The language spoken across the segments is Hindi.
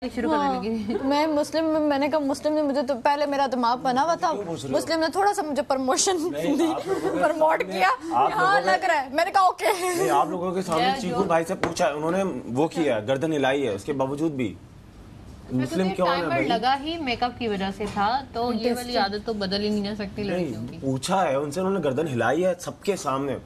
शुरू करने लगी। मैं मुस्लिम में, मैंने कहा मुस्लिम ने मुझे तो पहले मेरा दिमाग बना हुआ था, मुस्लिम ने थोड़ा सा मुझे प्रमोशन दी, प्रमोट किया, हाँ लग रहा है। मैंने कहा ओके। नहीं, आप लोगों के सामने चीकू भाई से पूछा, उन्होंने वो किया, गर्दन हिलाई है, उसके बावजूद भी मुस्लिम क्यों है भाई? लगा ही मेकअप की वजह से था, तो ये वाली आदत तो बदल ही नहीं जा सकती लड़कियों की। पूछा है उनसे, उन्होंने गर्दन हिलाई है सबके सामने,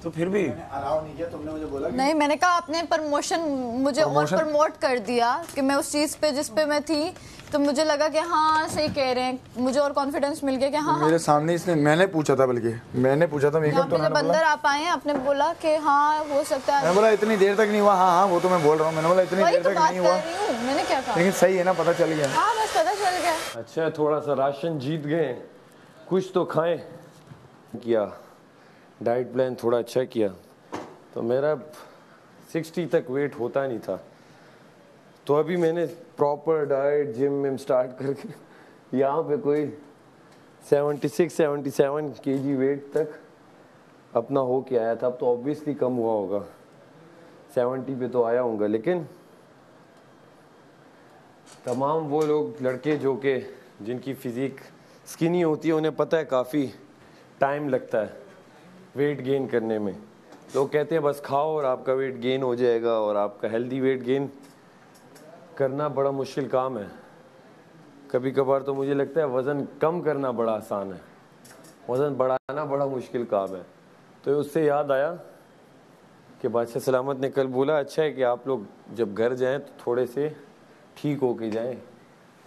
तो फिर भी अलाउ नहीं किया। तुमने मुझे बोला नहीं, मैंने कहा आपने प्रमोशन मुझे और प्रमोट कर दिया कि मैं उस चीज पे जिस पे मैं थी, तो मुझे लगा कि हाँ सही कह रहे हैं, मुझे और कॉन्फिडेंस मिल गया कि हाँ मेरे सामने इसने, मैंने पूछा था, बल्कि मैंने पूछा था मेकअप, तो जब अंदर आप आए आपने बोला कि हाँ हो सकता है। मैं बोला इतनी देर तक नहीं हुआ, हाँ हाँ वो तो मैं बोल रहा हूँ, मैंने बोला इतनी देर तक नहीं हुआ, मैंने क्या कहा, लेकिन सही है ना, पता चल गया। हाँ बस पता चल गया। अच्छा थोड़ा सा राशन जीत गए, कुछ तो खाएं किया, डाइट प्लान थोड़ा अच्छा किया, तो मेरा 60 तक वेट होता नहीं था, तो अभी मैंने प्रॉपर डाइट जिम में स्टार्ट करके यहाँ पे कोई 76-77 kg वेट तक अपना हो के आया था। अब तो ऑब्वियसली कम हुआ होगा, 70 पे तो आया होऊंगा, लेकिन तमाम वो लोग लड़के जो के जिनकी फिजिक स्किनी होती है, उन्हें पता है काफ़ी टाइम लगता है वेट गेन करने में। लोग कहते हैं बस खाओ और आपका वेट गेन हो जाएगा, और आपका हेल्दी वेट गेन करना बड़ा मुश्किल काम है। कभी कभार तो मुझे लगता है वज़न कम करना बड़ा आसान है, वज़न बढ़ाना बड़ा मुश्किल काम है। तो उससे याद आया कि बादशाह सलामत ने कल बोला, अच्छा है कि आप लोग जब घर जाएं तो थोड़े से ठीक हो के जाएं,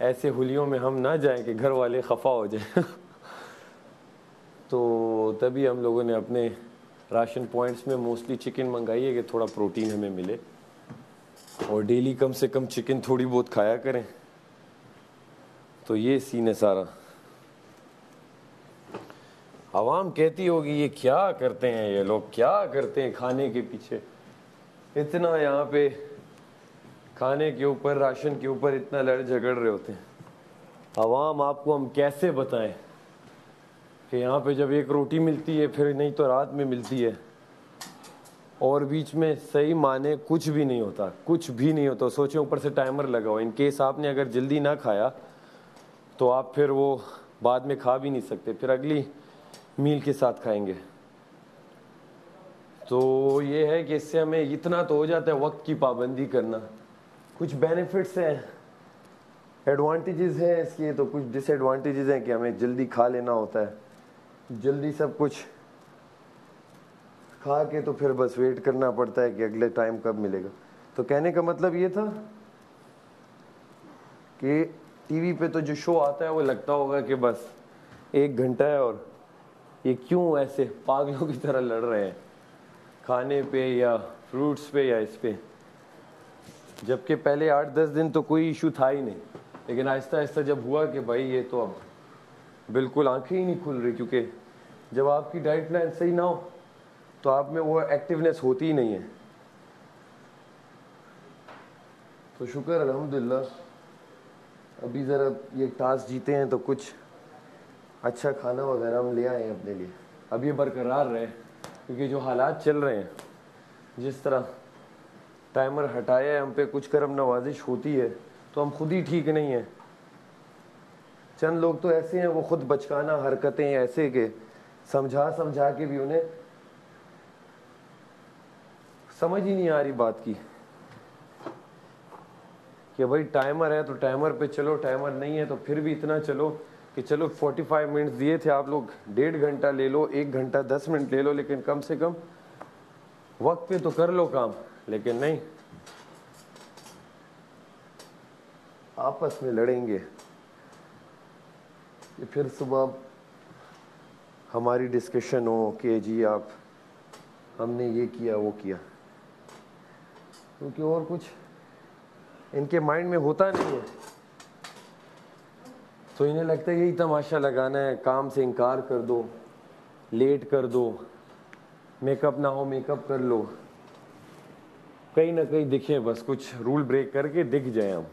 ऐसे हुलियों में हम ना जाएं कि घर वाले खफा हो जाएं। तो तभी हम लोगों ने अपने राशन पॉइंट्स में मोस्टली चिकन मंगाई है कि थोड़ा प्रोटीन हमें मिले, और डेली कम से कम चिकन थोड़ी बहुत खाया करें। तो ये सीन है सारा। आवाम कहती होगी ये क्या करते हैं, ये लोग क्या करते हैं खाने के पीछे, इतना यहाँ पे खाने के ऊपर, राशन के ऊपर इतना लड़ झगड़ रहे होते हैं। आवाम आपको हम कैसे बताएं कि यहाँ पे जब एक रोटी मिलती है, फिर नहीं तो रात में मिलती है, और बीच में सही माने कुछ भी नहीं होता, कुछ भी नहीं होता। सोचो ऊपर से टाइमर लगा हो, इन केस आपने अगर जल्दी ना खाया तो आप फिर वो बाद में खा भी नहीं सकते, फिर अगली मील के साथ खाएंगे। तो ये है कि इससे हमें इतना तो हो जाता है वक्त की पाबंदी करना। कुछ बेनिफिट्स हैं, एडवांटेजेस हैं इसके, तो कुछ डिसएडवांटेजेस हैं कि हमें जल्दी खा लेना होता है, जल्दी सब कुछ खा के तो फिर बस वेट करना पड़ता है कि अगले टाइम कब मिलेगा। तो कहने का मतलब ये था कि टीवी पे तो जो शो आता है वो लगता होगा कि बस 1 घंटा है, और ये क्यों ऐसे पागलों की तरह लड़ रहे हैं खाने पे या फ्रूट्स पे या इस पे, जबकि पहले 8-10 दिन तो कोई इशू था ही नहीं। लेकिन आहिस्ता आहिस्ता जब हुआ कि भाई ये तो अब बिल्कुल आंखें ही नहीं खुल रही, क्योंकि जब आपकी डाइट प्लान सही ना हो तो आप में वो एक्टिवनेस होती ही नहीं है। तो शुक्र अल्हम्दुलिल्लाह अभी ज़रा ये टास्क जीते हैं, तो कुछ अच्छा खाना वगैरह हम ले आए हैं अपने लिए। अब ये बरकरार रहे, क्योंकि जो हालात चल रहे हैं, जिस तरह टाइमर हटाया है हम पे, कुछ करम नवाजिश होती है तो हम खुद ही ठीक नहीं हैं। चंद लोग तो ऐसे हैं वो खुद बचकाना हरकतें ऐसे के समझा समझा के भी उन्हें समझ ही नहीं आ रही बात की कि भाई टाइमर है तो टाइमर पे चलो, टाइमर नहीं है तो फिर भी इतना चलो कि चलो 45 मिनट्स दिए थे आप लोग, 1.5 घंटा ले लो, 1 घंटा 10 मिनट ले लो, लेकिन कम से कम वक्त पे तो कर लो काम। लेकिन नहीं, आपस में लड़ेंगे कि फिर सुबह हमारी डिस्कशन हो कि जी आप हमने ये किया वो किया, क्योंकि और कुछ इनके माइंड में होता नहीं है। तो इन्हें लगता है यही तमाशा लगाना है, काम से इनकार कर दो, लेट कर दो, मेकअप ना हो मेकअप कर लो, कहीं ना कहीं दिखे, बस कुछ रूल ब्रेक करके दिख जाए हम।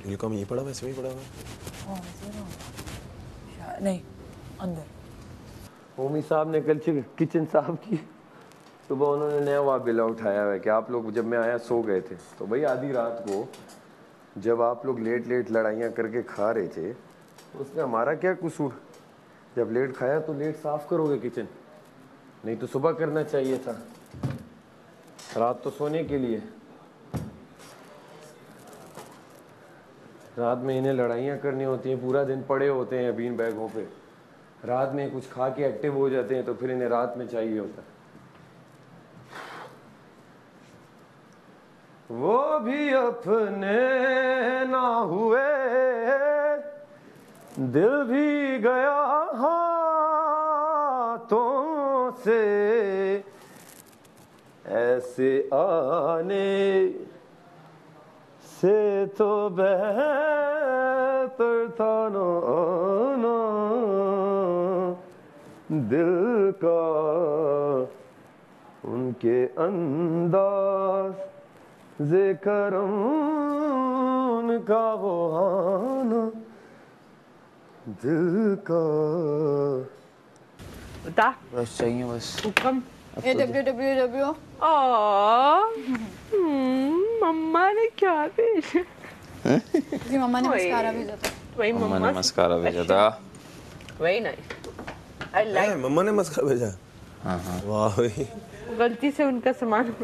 यूनिकॉर्न ये पड़ा हुआ है, इसमें ही पड़ा हुआ है। नहीं अंदर। होमी साहब ने कल किचन साफ की, सुबह उन्होंने नया वाबिला उठाया है कि आप लोग जब मैं आया सो गए थे। तो भाई आधी रात को जब आप लोग लेट लेट लड़ाइयाँ करके खा रहे थे तो उसमें हमारा क्या कसूर? जब लेट खाया तो लेट साफ करोगे किचन, नहीं तो सुबह करना चाहिए था। रात तो सोने के लिए, रात में इन्हें लड़ाइयाँ करनी होती हैं, पूरा दिन पड़े होते हैं बीन बैगों पे, रात में कुछ खा के एक्टिव हो जाते हैं तो फिर इन्हें रात में चाहिए होता है। वो भी अपने ना हुए, दिल भी गया हाथों से, ऐसे आने से तो बेहतर था ना आना, दिल का उनके अंदाज ज़िक्रम उनका वो आना, दिल का। बता बस चाहिए बस। हुक्म। AWWW। मम्मा ने क्या भेजा? जी मम्मा ने मस्कारा भेजा था। वही मम्मा ने मस्कारा भेजा था। Very nice, I like. मम्मा ने मस्का भेजा। हाँ हाँ वाह भाई, गलती से उनका सामान,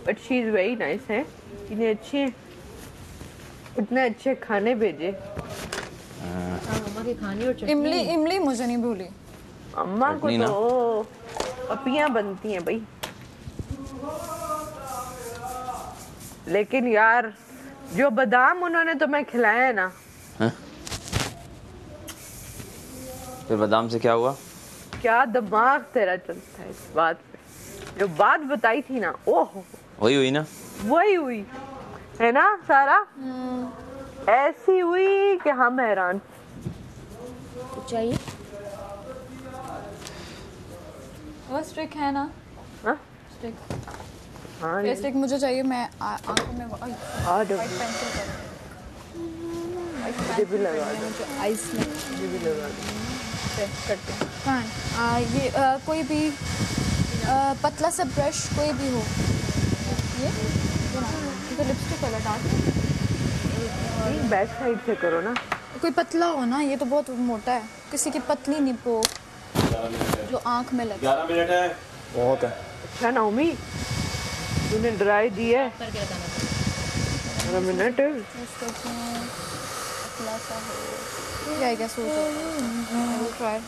but she is very nice है। इन्हें अच्छे इतने अच्छे खाने भेजे। मम्मा के खाने और चटनी। इमली मुझे नहीं भूली। अम्मा को चटनी ना। तो पपियां बनती हैं भाई, लेकिन यार जो बादाम उन्होंने तुम्हें खिलाया है ना। हाँ? फिर बादाम से क्या हुआ? क्या दिमाग तेरा चलता है इस बात पे? जो बात बताई थी ना, ओह वही हुई ना। वही हुई है ना सारा। ऐसी हुई कि हम हैरान। चाहिए वो स्टिक है ना? हाँ? स्टिक। हाँ ये स्टिक मुझे चाहिए। मैं आंखों में आ व्हाइट पेंसिल भी लगा दो, आइस में भी लगा दो। करते हैं। ये कोई भी पतला सा ब्रश कोई भी हो। ये तो लिपस्टिक वाला डार्क। बैक साइड से करो ना। कोई पतला हो ना, ये तो बहुत मोटा है। किसी की पतली निप हो जो आंख में लगे। 11 मिनट है। बहुत है। अच्छा नाओमी, तूने ड्राई दी है। करके लगाना था। 12 मिनट। पतला सा हो क्या क्या सोच ट्राई।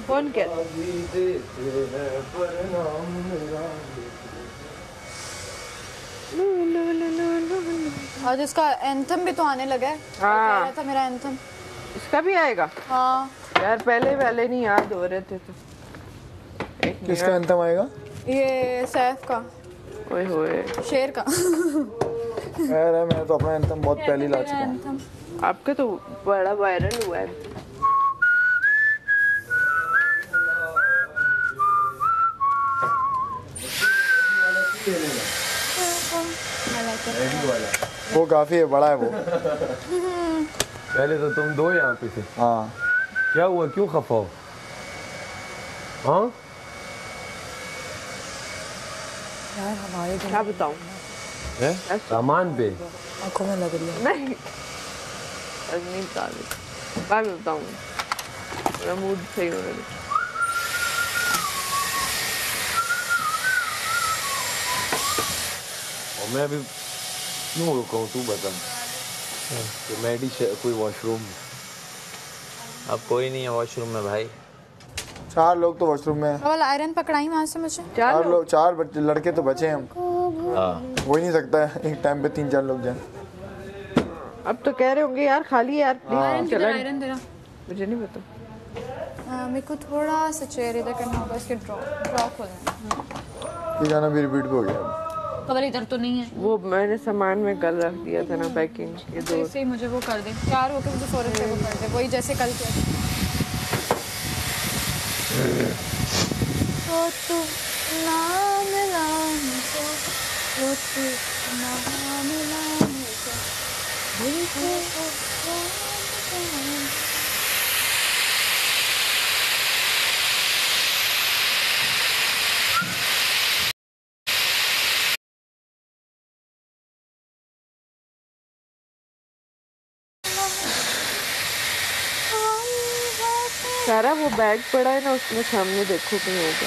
कौन क्या? और इसका एंथम भी तो आने लगा है। हाँ। कह रहा था मेरा एंथम। इसका भी आएगा हाँ यार, पहले नहीं याद हो रहे थे तो। किसका अंतम आएगा? ये सैफ का, ओए होए, शेर का। खैर है, मैं तो अपना अंतम बहुत पहले ला चुका हूँ। एंथम आपका तो बड़ा वायरल हुआ है। वो काफी है, बड़ा है वो। पहले तो तुम दो यहाँ पे थे। हाँ क्या हुआ, क्यों खफा हो? हाँ यार हमारे क्या बताऊँ सामान पे आंखों में लग रही है। नहीं नहीं बता रही, बाद में बताऊँगी। मेरा मूड सही होने दे। और मैं अभी क्यों रुका हूँ, तू बता। तो मेडी कोई वॉशरूम? अब कोई नहीं है वॉशरूम में भाई। 4 लोग तो वॉशरूम में हैं। वाला आयरन पकड़ाई वहाँ से मुझे। 4 लोग, 4 बच्चे लड़के तो बचे हैं हम। हो ही नहीं सकता है एक टाइम पे 3-4 लोग जाएं। अब तो कह रहे होंगे यार खाली यार प्लीज आयरन चला। आयरन तेरा मुझे नहीं पता। मेरे को थोड़ा सा चेयर इधर करना होगा, इसके ड्रॉ खोलना है। ये गाना भी रिपीट हो गया। कवर इधर तो नहीं है। वो मैंने सामान में कल रख दिया था ना पैकिंग, ये तो दो। इसे मुझे वो कर दे, तैयार होकर मुझे फौरन से वो कर दे, वही जैसे कल किया। तो तू ना मिला मुझे, तो तू ना मिला मुझे, दिल को सारा वो बैग पड़ा है ना, उसमें सामने देखो कहीं होगा।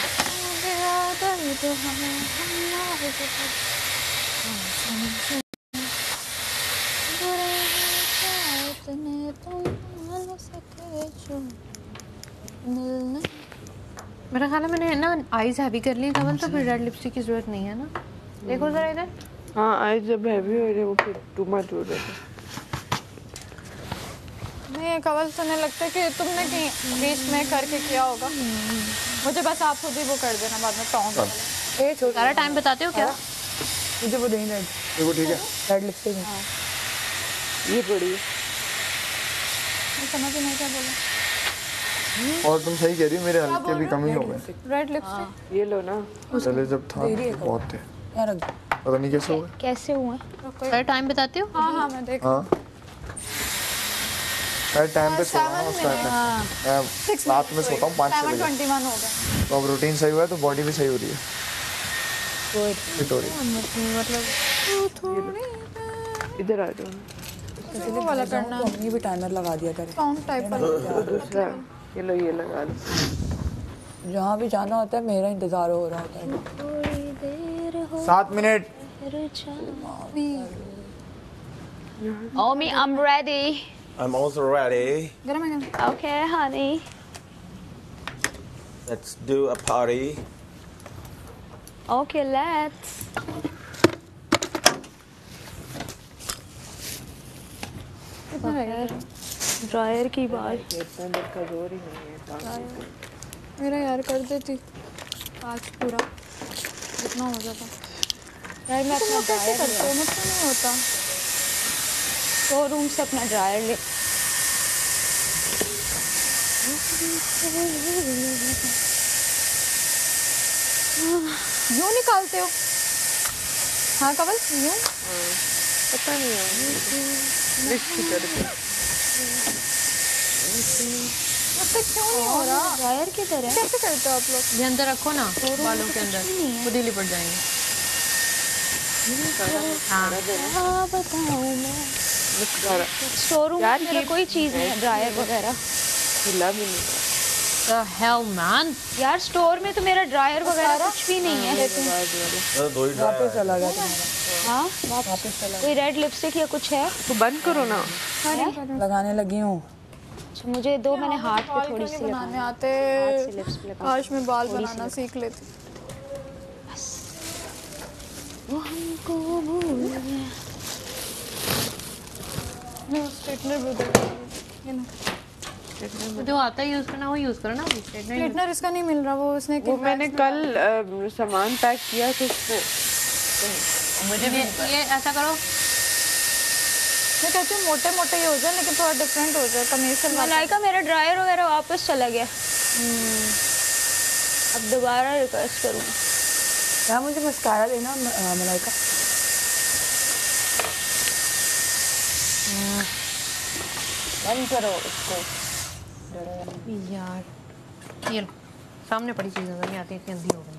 मेरा ख्याल है मैंने ना आईज हैवी कर ली कमल, तो फिर रेड लिपस्टिक की जरूरत नहीं है ना। देखो जरा इधर। हाँ आई जब हैवी हो रहे वो फिर टू मच हो रहा था। नहीं कवल, तुम्हें लगता है कि तुमने कहीं बीच में करके किया होगा? मुझे बस आप खुद ही वो कर देना बाद में टॉन्ग। सारा टाइम बताते हो क्या? मुझे वो देना है। देखो ठीक है। रेड लिपस्टिक है। ये बड़ी है। मैं समझ नहीं क्या बोला। और तुम सही कह रही हो, मेरे हल्के भी कम ही हो गए। रेड लिपस्टिक ये लो ना। पहले जब था बहुत थे, यार रख। पता नहीं कैसे हो गए। कैसे हुए? सारा टाइम बताते हो? हाँ हाँ मैं देख। हाँ मैं टाइम पे सोता हूँ उस टाइम पे। मैं रात में सोता हूँ 5-6 बजे। 7:21 हो गया। तो अब रूटीन सही हुआ है तो बॉडी भी सही हो रही है। फिट हो रही है। मतलब इधर आ जाओ। वो वाला करना, हमने भी टाइमर लगा दिया करे। टॉन्ग टाइप वाला। दूसरा ये लो, ये लगा लो। जहाँ भी जाना होता है मेरा इंतजार हो रहा होता है। 7 minute. Omi, I'm ready. I'm also ready. गरम है गरम। Okay, honey. Let's do a party. Okay, let's. Dryer की बात इतना देर का जोर ही नहीं है। मेरा यार कर देती आज पूरा जितना हो जाता। यार मैं अपना ड्रायर करती हूँ, मुझसे नहीं होता। शोरूम से अपना ड्रायर ले। यूँ निकालते हो? हाँ कवल, यूँ? पता नहीं है रिस्क करके। मुझसे क्यों नहीं हो रहा? ड्रायर की तरह कैसे करते हो आप लोग? ये अंदर रखो ना, बालों के अंदर खुद ही लिपट जाएंगे। हाँ बताऊँ मैं। शोरूम यार में मेरा ये- कोई चीज़ नहीं है ड्रायर वगैरह। हिला भी नहीं। The hell man? यार स्टोर में तो मेरा ड्रायर वगैरह कुछ भी नहीं है। दो ही वापस चला गया तुम्हारा। हाँ वापस चला कोई रेड लिपस्टिक या कुछ है? तो बंद करो ना। गया। लगाने लगी हूँ। अच्छा, मुझे दो, मैंने हाथ पे थोड़ी सी बनाने आते। हाथ से लिप्स पे लगा। काश मैं बाल बनाना सीख लेती। वो हमको भूल गया। मैं स्ट्रेटनर भी दे ये ना। जो आता है यूज करना वो यूज करो ना। स्ट्रेटनर इसका नहीं मिल रहा, वो उसने वो मैंने कल सामान पैक किया तो उसको मुझे भी ये ऐसा करो। मैं कहती हूँ मोटे मोटे ही हो जाए लेकिन थोड़ा डिफरेंट हो जाए। कमीज से मलाइका मेरा ड्रायर वगैरह वापस चला गया। अब दोबारा रिक्वेस्ट करूँगी। क्या मुझे मस्कारा देना मलाइका? बंद करो इसको। यार ये लो, सामने पड़ी चीज नजर नहीं आती, इतनी अंधी हो गई।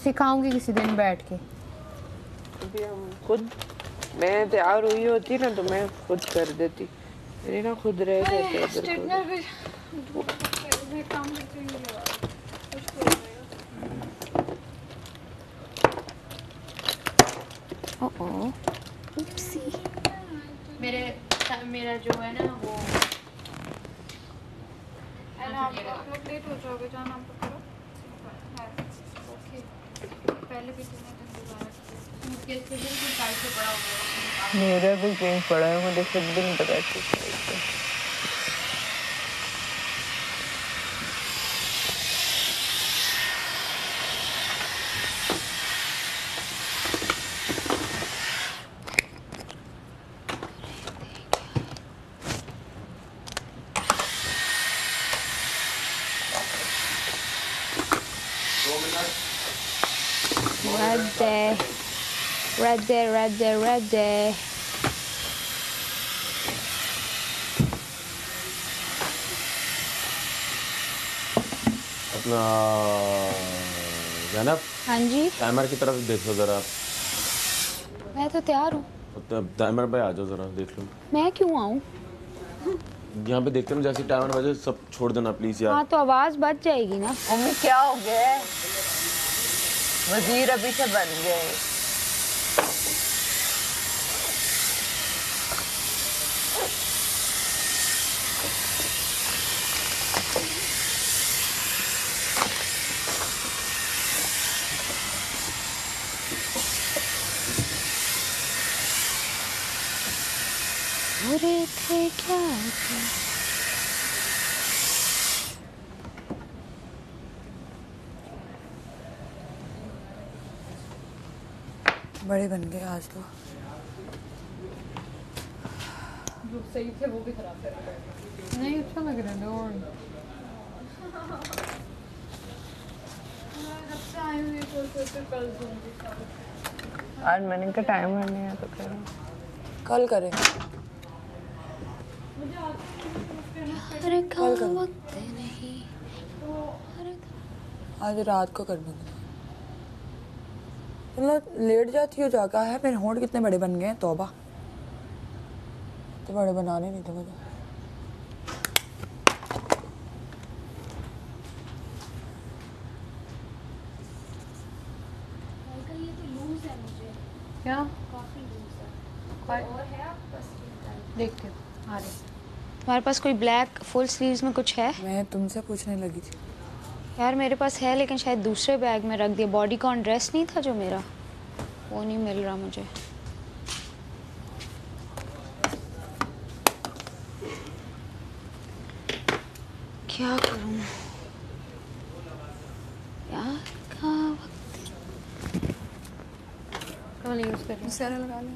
सिखाऊंगी किसी दिन बैठ के। अभी हम खुद, मैं तैयार हुई होती ना तो मैं खुद कर देती, मेरे ना खुद रह जाते स्ट्रेटनर भी मेरा जो है ना वो लेट हो जाओगे, जाना करो। ओके, पहले भी मेरा भी कहीं पड़ा है, मुझे खुद भी नहीं पता किस टाइप का। Ready. अपना जैनब, हाँ जी, टाइमर की तरफ देखो जरा। मैं तो तैयार हूँ। टाइमर पे आ जाओ जरा, देख लो। मैं क्यों आऊँ? यहाँ पे देखते ना, जैसे टाइमर बजे सब छोड़ देना प्लीज यार। हाँ तो आवाज बच जाएगी ना। मम्मी क्या हो गया है? वजीर अभी से बन गए। बुरे थे क्या बड़े बन गए आज तो। जो सही थे वो भी खराब कर रहे। नहीं अच्छा लग रहा है। और आज मैंने का टाइम नहीं है तो कह कल करें। कल कर। आज रात को कर दूंगी। मतलब लेट जाती हो जाकर है। मेरे होंठ कितने बड़े बन गए हैं, तौबा। तो बड़े बनाने नहीं थे मुझे। क्या देखते आ रहे। तुम्हारे पास कोई ब्लैक फुल स्लीव्स में कुछ है? मैं तुमसे पूछने लगी थी। यार मेरे पास है, लेकिन शायद दूसरे बैग में रख दिया। बॉडीकॉन ड्रेस नहीं था जो मेरा, वो नहीं मिल रहा मुझे। क्या करूं? यार का वक्त कौन यूज कर रही है? लगा लो।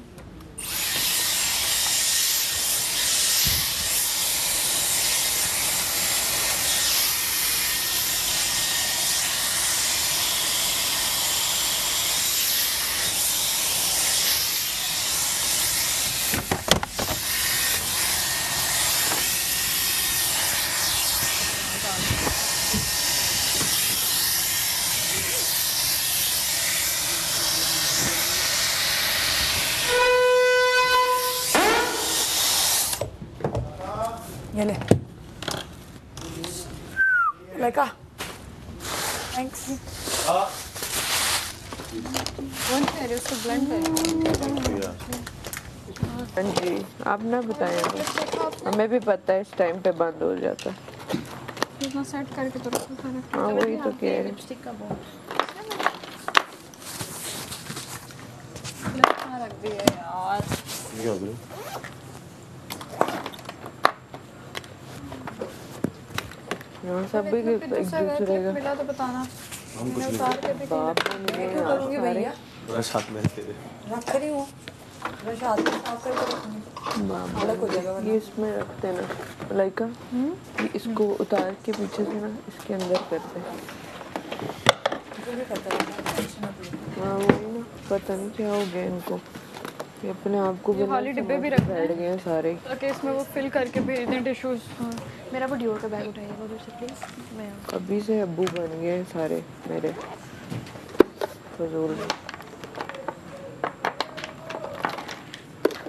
ये ले लड़का। थैंक्स। कौन कह रहे उसको ब्लेंड करें? हाँ जी, आप ना बताएं, हमें भी पता है इस टाइम पे बंद हो जाता है। इतना सेट करके तो रखो सारा। हाँ वही तो कह रहे हैं। लिपस्टिक का बहुत रख दिए यार। क्या हो गया? यहाँ सब भी एक दूसरे का मिला तो बताना। हम कुछ नहीं उतार के भी बाप ने क्यों करूँगी भैया? बड़ा साथ में तेरे। रख रही हूँ। मैं साथ में साफ करके रखूँगी। अलग हो जाएगा वरना। ये इसमें रखते ना लाइका, ये इसको उतार के पीछे से ना इसके अंदर करते हैं। जो भी करता रहता है, टेंशन मत लो। हाँ वही ना, पता नहीं क्या हो गया इनको। ये अपने आप को ये खाली डिब्बे भी रख बैठ गए हैं सारे। ताकि इसमें वो फिल करके भेज दें टिश्यूज। मेरा वो डिओ का बैग उठाइएगा उधर से प्लीज। मैं कभी से अब्बू बन गए हैं सारे मेरे फजूल।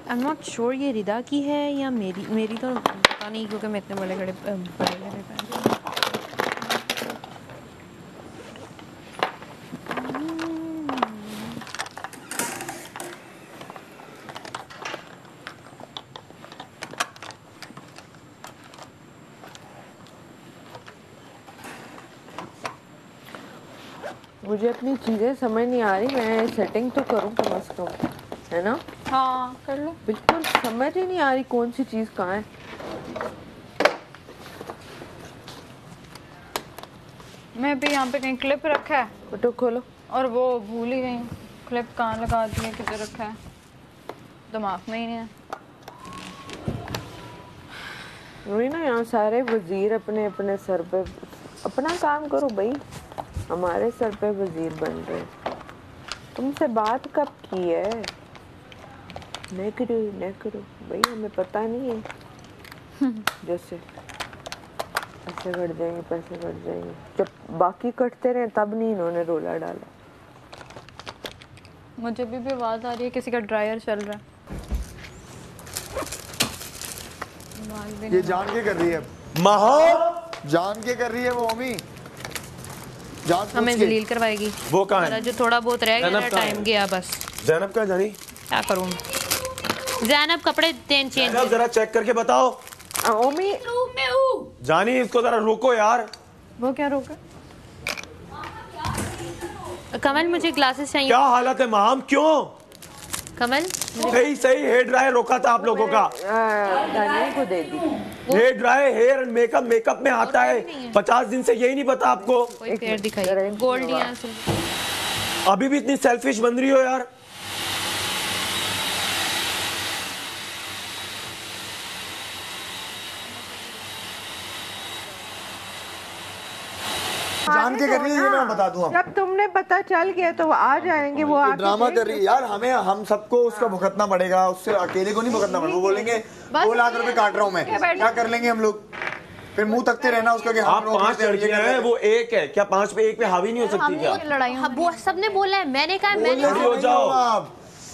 आई एम नॉट श्योर ये रिदा की है या मेरी तो पता नहीं, क्योंकि मैं इतने बड़े पहनती हूँ। मुझे अपनी चीज़ें समझ नहीं आ रही, मैं सेटिंग तो करूँ कम से कम, है ना? हाँ कर लो। बिल्कुल समझ ही नहीं आ रही कौन सी चीज़ कहाँ है। मैं भी यहाँ पे कहीं क्लिप रखा है फोटो खोलो। और वो भूल ही गई क्लिप कहाँ लगा दी है, किधर रखा है, दिमाग में ही नहीं है। वही ना, यहाँ सारे वजीर अपने अपने सर पे अपना काम करो भाई, हमारे सर पे वजीर बन रहे। तुमसे बात कब की है? नहीं करो भाई, हमें पता नहीं है। जैसे पैसे कट जाएंगे, जब बाकी कटते रहे तब नहीं इन्होंने रोला डाला। मुझे भी आवाज आ रही है किसी का ड्रायर चल रहा है। ये जान के कर रही है, माहौल जान के कर रही है वो मम्मी, जान हमें जलील करवाएगी। वो कहाँ है? मेरा जो थोड़ा बहुत रह गया जैनब कहाँ टाइम है? गया बस। जैनब का जानी क्या करूँ? जैनब कपड़े चेंज जैनब जरा चेक करके बताओ। ओमी जानी इसको जरा रोको यार। वो क्या रोका? कमल मुझे ग्लासेस चाहिए। क्या हालत है माम, क्यों? कमल सही हेयर ड्रायर रोका था आप लोगों का। दानिया को दे दी। Hair dryer, hair and makeup में आता है। 50 दिन से यही नहीं पता आपको। कोई पेड़ दिखाई गोल्ड यहाँ से। अभी भी इतनी सेल्फिश बन रही हो यार। जान के कर रही है, ये मैं बता दूं। अब जब तुमने पता चल गया तो वो आ जाएंगे, वो आके ड्रामा कर रही है यार। हम सबको उसका भुगतना पड़ेगा, उससे अकेले को नहीं भुगतना पड़ेगा। वो बोलेंगे 2 लाख रुपए काट रहा हूँ मैं, क्या कर लेंगे हम लोग? फिर मुंह तकते रहना उसका कि आप 5 लड़कियां हैं, वो एक है क्या? 5 पे एक पे हावी नहीं हो सकती क्या? लड़ाई वो सबने बोला है, मैंने कहा मैंने खड़ी हो जाओ।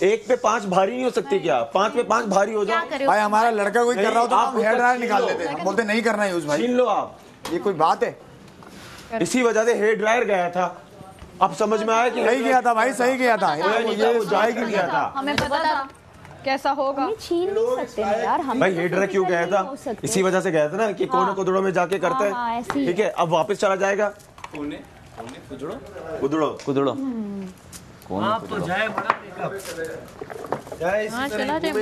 एक पे 5 भारी नहीं हो सकती क्या? 5 पे 5 भारी हो जाओ। भाई हमारा लड़का कोई कर रहा हो तो आप हम हेयर ड्रायर उसका निकाल छीन लो। लेते हैं, हम बोलते नहीं करना यूज भाई। छीन लो आप। ये कोई बात है? इसी वजह से हेयर ड्रायर गया था। अब समझ में आया कि सही किया था भाई, सही किया था। ये जाए कि किया था। हमें पता था कैसा होगा। छीन नहीं सकते ना यार हम। भाई हेयर ड्रायर क्यों गया था? इसी वजह से गया था ना कि कोने कोदड़ों में जाके करते हैं। ठीक है, अब वापस चला जाएगा। कुदड़ो आप तो जाए बड़ा हाँ चला जाए।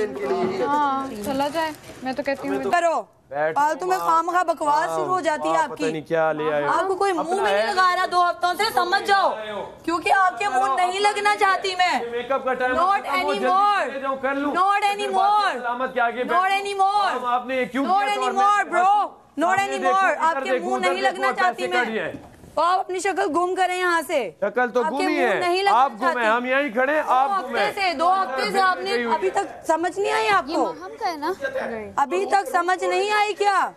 हाँ चला जाए, मैं तो कहती हूँ। करो फालतू में खामखा बकवास शुरू हो जाती है पता आपकी। नहीं क्या ले आए हो। आपको कोई मुंह में नहीं लगा रहा 2 हफ्तों से, समझ जाओ, क्योंकि आपके मुंह नहीं लगना चाहती मैं। मेकअप का टाइम Not anymore. कर लूं। Not anymore. सलामत के आगे Not anymore. आपने क्यों Not किया? तो anymore, bro. Not सामने anymore. देखो, इधर आपके देखो, मुंह उधर नहीं देखो, लगना चाहती पैसे कट मैं। गए। तो आप अपनी शक्ल गुम करें यहाँ से। शक्ल तो आपके गुम ही मुंह नहीं है। लगना आप गुम है, हम यहीं खड़े हैं, आप गुम है। 2 हफ्ते से आपने अभी तक समझ नहीं आई आपको? हम कहे ना अभी तक समझ नहीं आई क्या?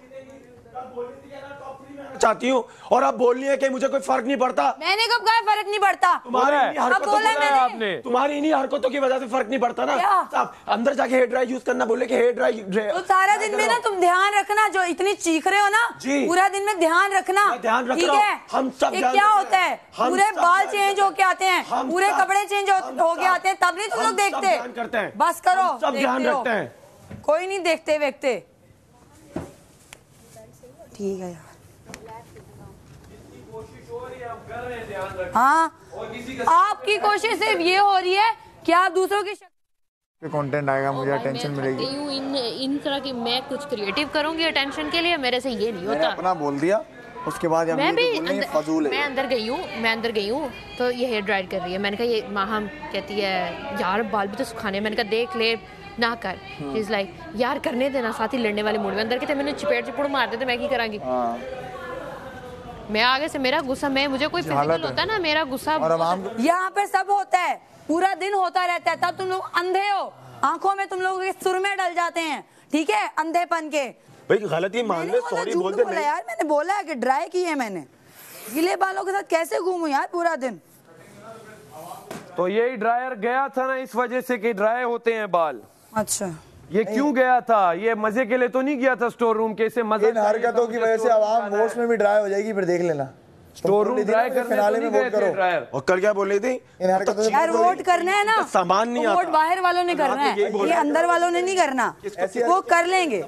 चाहती हूँ और आप बोल रही है कि मुझे कोई फर्क नहीं पड़ता। मैंने कब कहा फर्क नहीं पड़ता? तुम्हारी इन्हीं हरकतों बोला की- मैंने। आपने तुम्हारी इन्हीं हरकतों की वजह से फर्क नहीं पड़ता ना। क्या? आप अंदर जाके हेयर ड्राई यूज करना बोले कि हेयर ड्राई तो सारा दिन में ना तुम ध्यान रखना, जो इतनी चीख रहे हो ना, जी। पूरा दिन में ध्यान रखना। मैं ध्यान रख ठीक रहा हूँ। है? हम सब ये ध्यान क्या रख होता रहे है? हैं। हम पूरे सब बाल ध्यान चेंज होके आते हैं, हम पूरे सब- कपड़े चेंज होके आते हैं, तब नहीं तुम हम लोग सब देखते। ध्यान करते हैं। बस करो, हम सब ध्यान देखते हो। रखते हैं। कोई नहीं देखते वेखते। ठीक है यार। हाँ, आपकी कोशिश सिर्फ ये हो रही है कि आप दूसरों की कंटेंट आएगा, मुझे अटेंशन मिलेगी। इन तरह की मैं कुछ क्रिएटिव करूंगी अटेंशन के लिए, मेरे से ये नहीं मैंने होता। अपना बोल दिया, उसके बाद हम मैं ये भी तो बोलने फजूल मैं है। अंदर गई हूँ तो ये हेयर ड्रायर कर रही है। मैंने कहा ये माहम कहती है यार बाल भी तो सुखाने, मैंने कहा देख ले ना कर। इज लाइक यार करने देना, साथ ही लड़ने वाले मूड में अंदर के थे, मैंने चिपड़ मार देते, मैं की करांगी। मैं आगे से मेरा गुस्सा, मैं मुझे कोई फिजिकल होता है ना मेरा गुस्सा। और अब हम यहाँ पे सब होता है, पूरा दिन होता रहता है, तब तुम लोग अंधे हो। आंखों में तुम लोगों के सुरमे डल जाते हैं, ठीक है, अंधेपन के। भाई गलती मान ले, सॉरी बोल दे। यार मैंने बोला है कि ड्राई की है मैंने। गीले बालों के साथ कैसे घूमूं यार पूरा दिन? तो यही ड्रायर गया था ना इस वजह से कि ड्राई होते हैं बाल। अच्छा, ये क्यों गया था? ये मजे के लिए तो नहीं गया था स्टोर रूम के, इसे मजा। इन हरकतों की वजह से आवाम वोट्स में भी ड्राई हो जाएगी, फिर देख लेना। स्टोर रूम ड्राई करने तो नहीं गए थे ड्रायर। और कल क्या बोल रही थी? इन हरकतों से यार वोट करना है ना, सामान नहीं आता। वोट बाहर वालों ने करना है, ये अंदर वालों ने नहीं करना। वो कर लेंगे,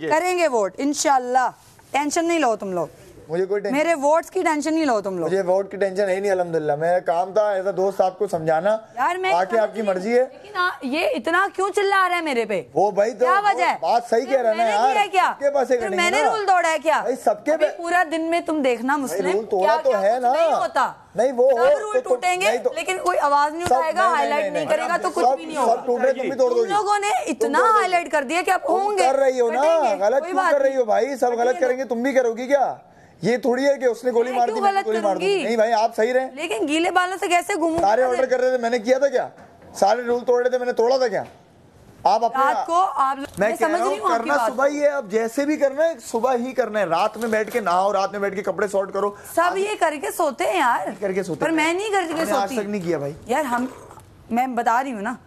करेंगे वोट इंशाल्लाह, टेंशन नहीं लो तुम लोग। मुझे कोई मेरे वोट्स की टेंशन नहीं लो तुम लोग। मुझे वोट की टेंशन है नहीं, अल्हम्दुलिल्लाह। मेरा काम था एज अ दोस्त आपको समझाना। यार मैं बाकी आपकी मर्जी है। लेकिन ये इतना क्यों चिल्ला रहा है मेरे पे? वो भाई तो क्या वजह है? बात सही कह रहा है ना यार। क्या मैंने रूल तोड़ा है क्या? भाई सबके पूरा दिन में तुम देखना मुस्लिम रूल तोड़ा तो है ना, नहीं होता। नहीं वो रूल टूटेंगे लेकिन कोई आवाज नहीं उठाएगा, हाईलाइट नहीं करेगा तो कुछ भी नहीं होगा। तुम लोगों ने इतना हाईलाइट कर दिया कि आप होंगे कर रही हो ना, गलत क्यों कर रही हो भाई? सब गलत करेंगे, तुम भी करोगी क्या? ये थोड़ी है कि उसने गोली मार दी, मैंने गोली मार दी। नहीं भाई आप सही रहे। लेकिन गीले बालों से कैसे घूमूं? सारे ऑर्डर कर रहे थे, मैंने किया था क्या? सारे रूल तोड़ रहे थे, मैंने तोड़ा था क्या? आप अपने रात को आप मैं कह रहा हूँ करना सुबह ही है। अब जैसे भी करना है सुबह ही करना है। रात में बैठ के नहाओ, रात में बैठ के कपड़े सॉर्ट करो, सब ये करके सोते हैं यार, करके सोते। पर मैं नहीं करके सोती। आज तक नहीं किया भाई यार। मैं बता रही हूँ ना,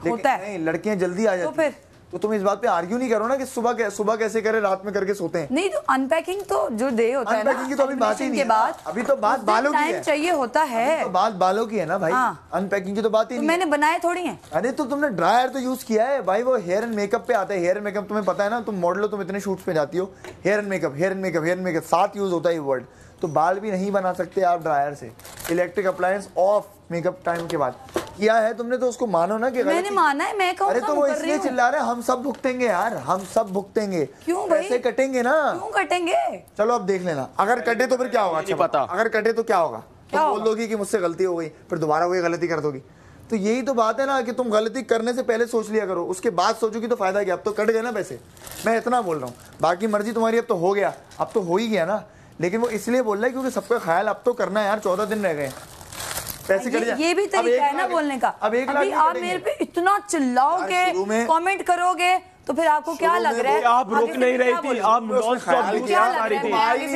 होता है। नहीं, लड़कियां जल्दी आ जाती हैं। तो तुम इस बात पे आर्ग्यू नहीं करो ना कि सुबह कैसे करे, रात में करके सोते हैं। नहीं तो अनपैकिंग तो जो डे होता है ना, अनपैकिंग की तो अभी बात ही नहीं है। अभी तो बात बालों की है, चाहिए होता है तो बात बालों की है ना भाई। अनपैकिंग की तो बात ही नहीं। मैंने बनाए थोड़ी है। अरे तो तुमने ड्रायर तो यूज किया है भाई। वो हेयर एंड मेकअप पे आता है। हेयर एंड मेकअप तुम्हें पता है ना, तुम मॉडल हो, तुम इतने शूट्स पे जाती हो। Hair and makeup, hair and makeup, hair and makeup साथ यूज होता है ये वर्ड। तो बाल भी नहीं बना सकते आप ड्रायर से। Electric appliance of makeup time के बाद किया है तुमने, तो उसको मानो ना कि मैंने माना है। मैं कौन अरे तो वो इसलिए चिल्ला रहे हैं, हम सब भुगतेंगे यार, हम सब भुगतेंगे। क्यों भाई? पैसे कटेंगे ना। क्यों कटेंगे? चलो अब देख लेना, अगर कटे तो फिर क्या होगा? अच्छा पता, अगर कटे तो क्या होगा? तुम बोल दोगी कि मुझसे गलती हो गई, फिर दोबारा वही गलती कर दोगी। तो यही तो बात है ना कि तुम गलती करने से पहले सोच लिया करो, उसके बाद सोचोगी तो फायदा क्या? अब तो कट गए ना पैसे। मैं इतना बोल रहा हूँ, बाकी मर्जी तुम्हारी। अब तो हो गया, अब तो हो ही गया ना। लेकिन वो इसलिए बोल रहा है क्योंकि सबका ख्याल अब तो करना है यार। 14 दिन रह गए, पैसे कट जाए। ये भी तरीका है ना बोलने का। अब 1 लाख अभी आप मेरे पे इतना चिल्लाओगे, कमेंट करोगे, तो फिर आपको क्या लग रहा है? आप रुक नहीं रही थी, आप नॉन स्टॉप आ रही थी।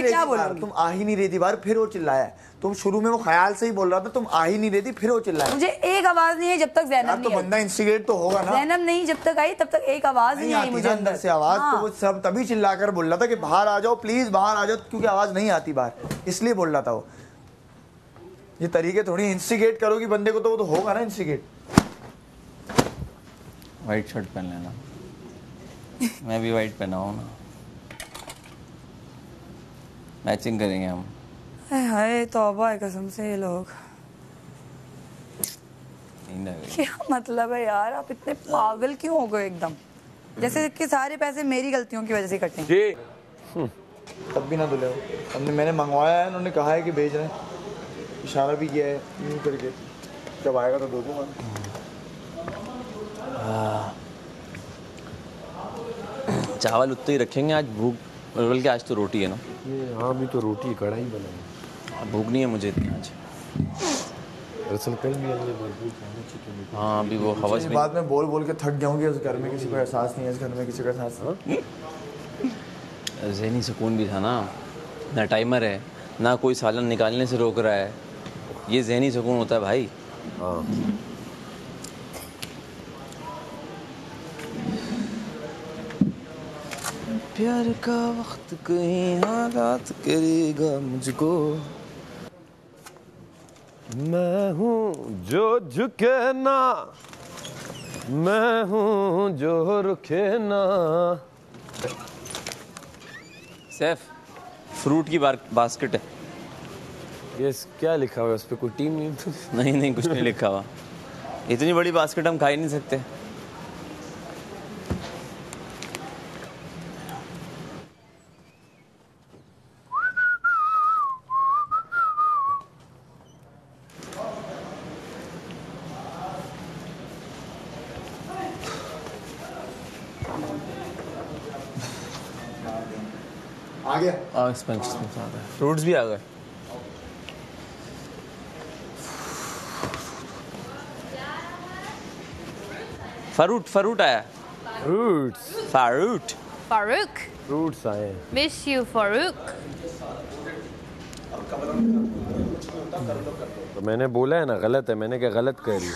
क्या बोलोगे? तुम आ ही नहीं रही थी बाहर, फिर वो चिल्लाया। तुम शुरू में वो ख्याल से ही बोल रहा था, तुम आ ही नहीं रही थी, फिर वो चिल्लाया। मुझे एक आवाज नहीं है जब तक ज़ैनब नहीं तो बंदा इंस्टिगेट तो होगा ना। ज़ैनब नहीं जब तक आई तब तक एक आवाज नहीं आई मुझे अंदर से आवाज। तो वो सब तभी चिल्लाकर बोल रहा था कि बाहर आ जाओ प्लीज, बाहर आ जाओ, क्योंकि आवाज नहीं आती बाहर, इसलिए बोल रहा था वो। ये तरीके थोड़ी इंस्टिगेट करोगी बंदे को, तो वो तो होगा ना इंस्टिगेट। व्हाइट शर्ट पहन लेना। मैं भी व्हाइट पहना हूँ ना, मैचिंग करेंगे हम। हाय तौबा है कसम से। ये लोग क्या मतलब है यार? आप इतने पागल क्यों हो गए एकदम? जैसे कि सारे पैसे मेरी गलतियों की वजह से कटे। तब भी ना धुले हो। हमने, मैंने मंगवाया है, उन्होंने कहा है कि भेज रहे हैं, इशारा भी किया है यूं करके। जब आएगा तो दो दूंगा। चावल उतने ही रखेंगे आज, भूख बल्कि आज तो रोटी है ना। ये हाँ भी तो रोटी कढ़ाई बनाई, भूख नहीं है मुझे इतनी आज। दरअसल कल भी हमने भरपूर खाने चिकन। हाँ अभी वो हवस में बाद में बोल बोल के थक जाऊंगी। उस घर में किसी को एहसास नहीं है, इस घर में किसी को एहसास नहीं। ज़हनी सुकून भी था ना, ना टाइमर है, ना कोई सालन निकालने से रोक रहा है। ये ज़हनी सुकून होता है भाई। हाँ प्यार का वक्त कहीं हालात करेगा मुझको। मैं हूँ जो झुके ना, मैं हूँ जो रुके ना। सैफ फ्रूट की बास्केट है। ये क्या लिखा हुआ है उस पर? कोई टीम नहीं? नहीं कुछ नहीं लिखा हुआ। इतनी बड़ी बास्केट हम खा ही नहीं सकते। आ गया। फ्रूट्स भी आ गए। फरूट आया। फारूक फ्रूट्स आए। Miss you Farooq. तो मैंने बोला है ना गलत है, मैंने क्या गलत कर रही है।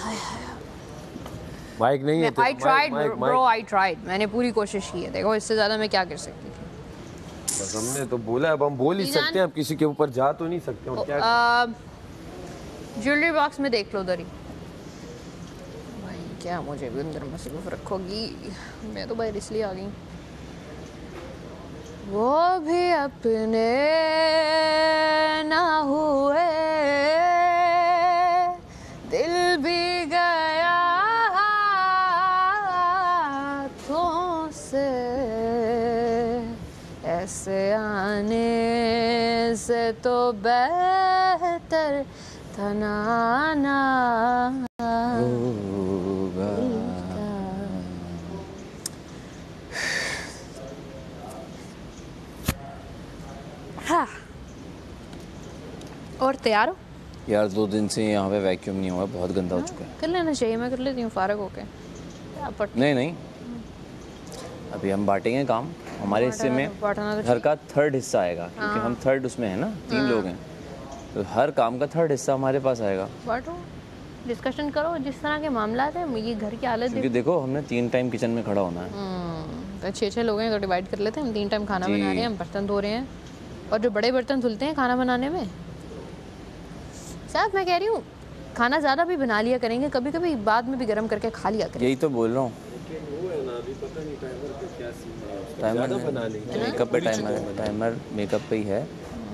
माइक नहीं है। I tried bro, I tried। मैंने पूरी कोशिश की है, देखो इससे ज्यादा मैं क्या कर सकती थी। बस हमने तो बोला, अब हम बोल ही सकते हैं, अब किसी के ऊपर जा तो नहीं सकते हम। क्या ज्वेलरी बॉक्स में देख लो उधर ही। भाई क्या मुझे भी अंदर मसरूफ रखोगी, मैं तो बाहर इसलिए आ गई। वो भी अपने ना हुए, दिल भी गया हाथों से, ऐसे आने से तो बेहतर था ना होगा। हाँ। और तैयार हो? यार 2 दिन से यहाँ पे वैक्यूम नहीं हुआ, बहुत गंदा हो चुका है। कर लेना चाहिए, मैं कर लेती हूँ फारग होके। नहीं अभी हम बांटेंगे काम। हमारे हिस्से में घर का 3rd हिस्सा आएगा, क्योंकि हम 3rd उसमें है ना, 3 लोग हैं, तो हर काम का 3rd हिस्सा हमारे पास आएगा। बांटो, डिस्कशन करो, जिस तरह के मामला है। ये घर की हालत क्योंकि देखो हमने 3 टाइम किचन में खड़ा होना है, तो 6 लोग हैं तो डिवाइड कर लेते हैं। हम 3 टाइम खाना बना रहे हैं, हम बर्तन धो रहे हैं, और जो बड़े बर्तन धुलते हैं खाना बनाने में। साहब मैं कह रही हूँ खाना ज़्यादा भी बना लिया करेंगे, कभी कभी बाद में भी गर्म करके खा लिया करेंगे। यही तो बोल रहा हूँ। टाइमर मेकअप पे टाइमर मेकअप पे ही है।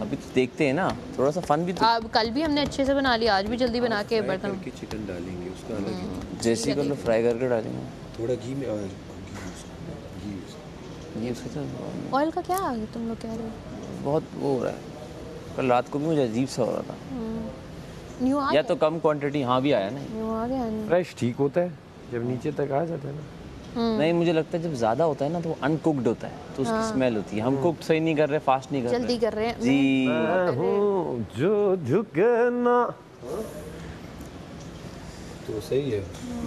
अभी तो देखते हैं ना, थोड़ा सा फन भी तो। कल भी हमने अच्छे से बना लिया, आज भी जल्दी बना के बर्तन। चिकन डालेंगे उसका अलग, जैसे कर लो, फ्राई करके डालेंगे थोड़ा घी में। ये उसका ऑयल का क्या आ गया तुम लोग कह रहे हो? बहुत वो हो रहा है। कल रात को भी मुझे अजीब सा हो रहा था। न्यू आ या तो कम क्वांटिटी। हाँ भी आया ना, न्यू आ गया। फ्रेश ठीक होता है जब नीचे तक आ जाता है ना। नहीं मुझे लगता है जब ज़्यादा होता है ना तो वो अनकुक्ड होता है, तो उसकी स्मेल होती है। हम कुक्ड सही नहीं कर रहे, फास्ट नहीं कर रहे, जल्दी कर रहे हैं जी। मैं हूँ जो झुकना तो सही है।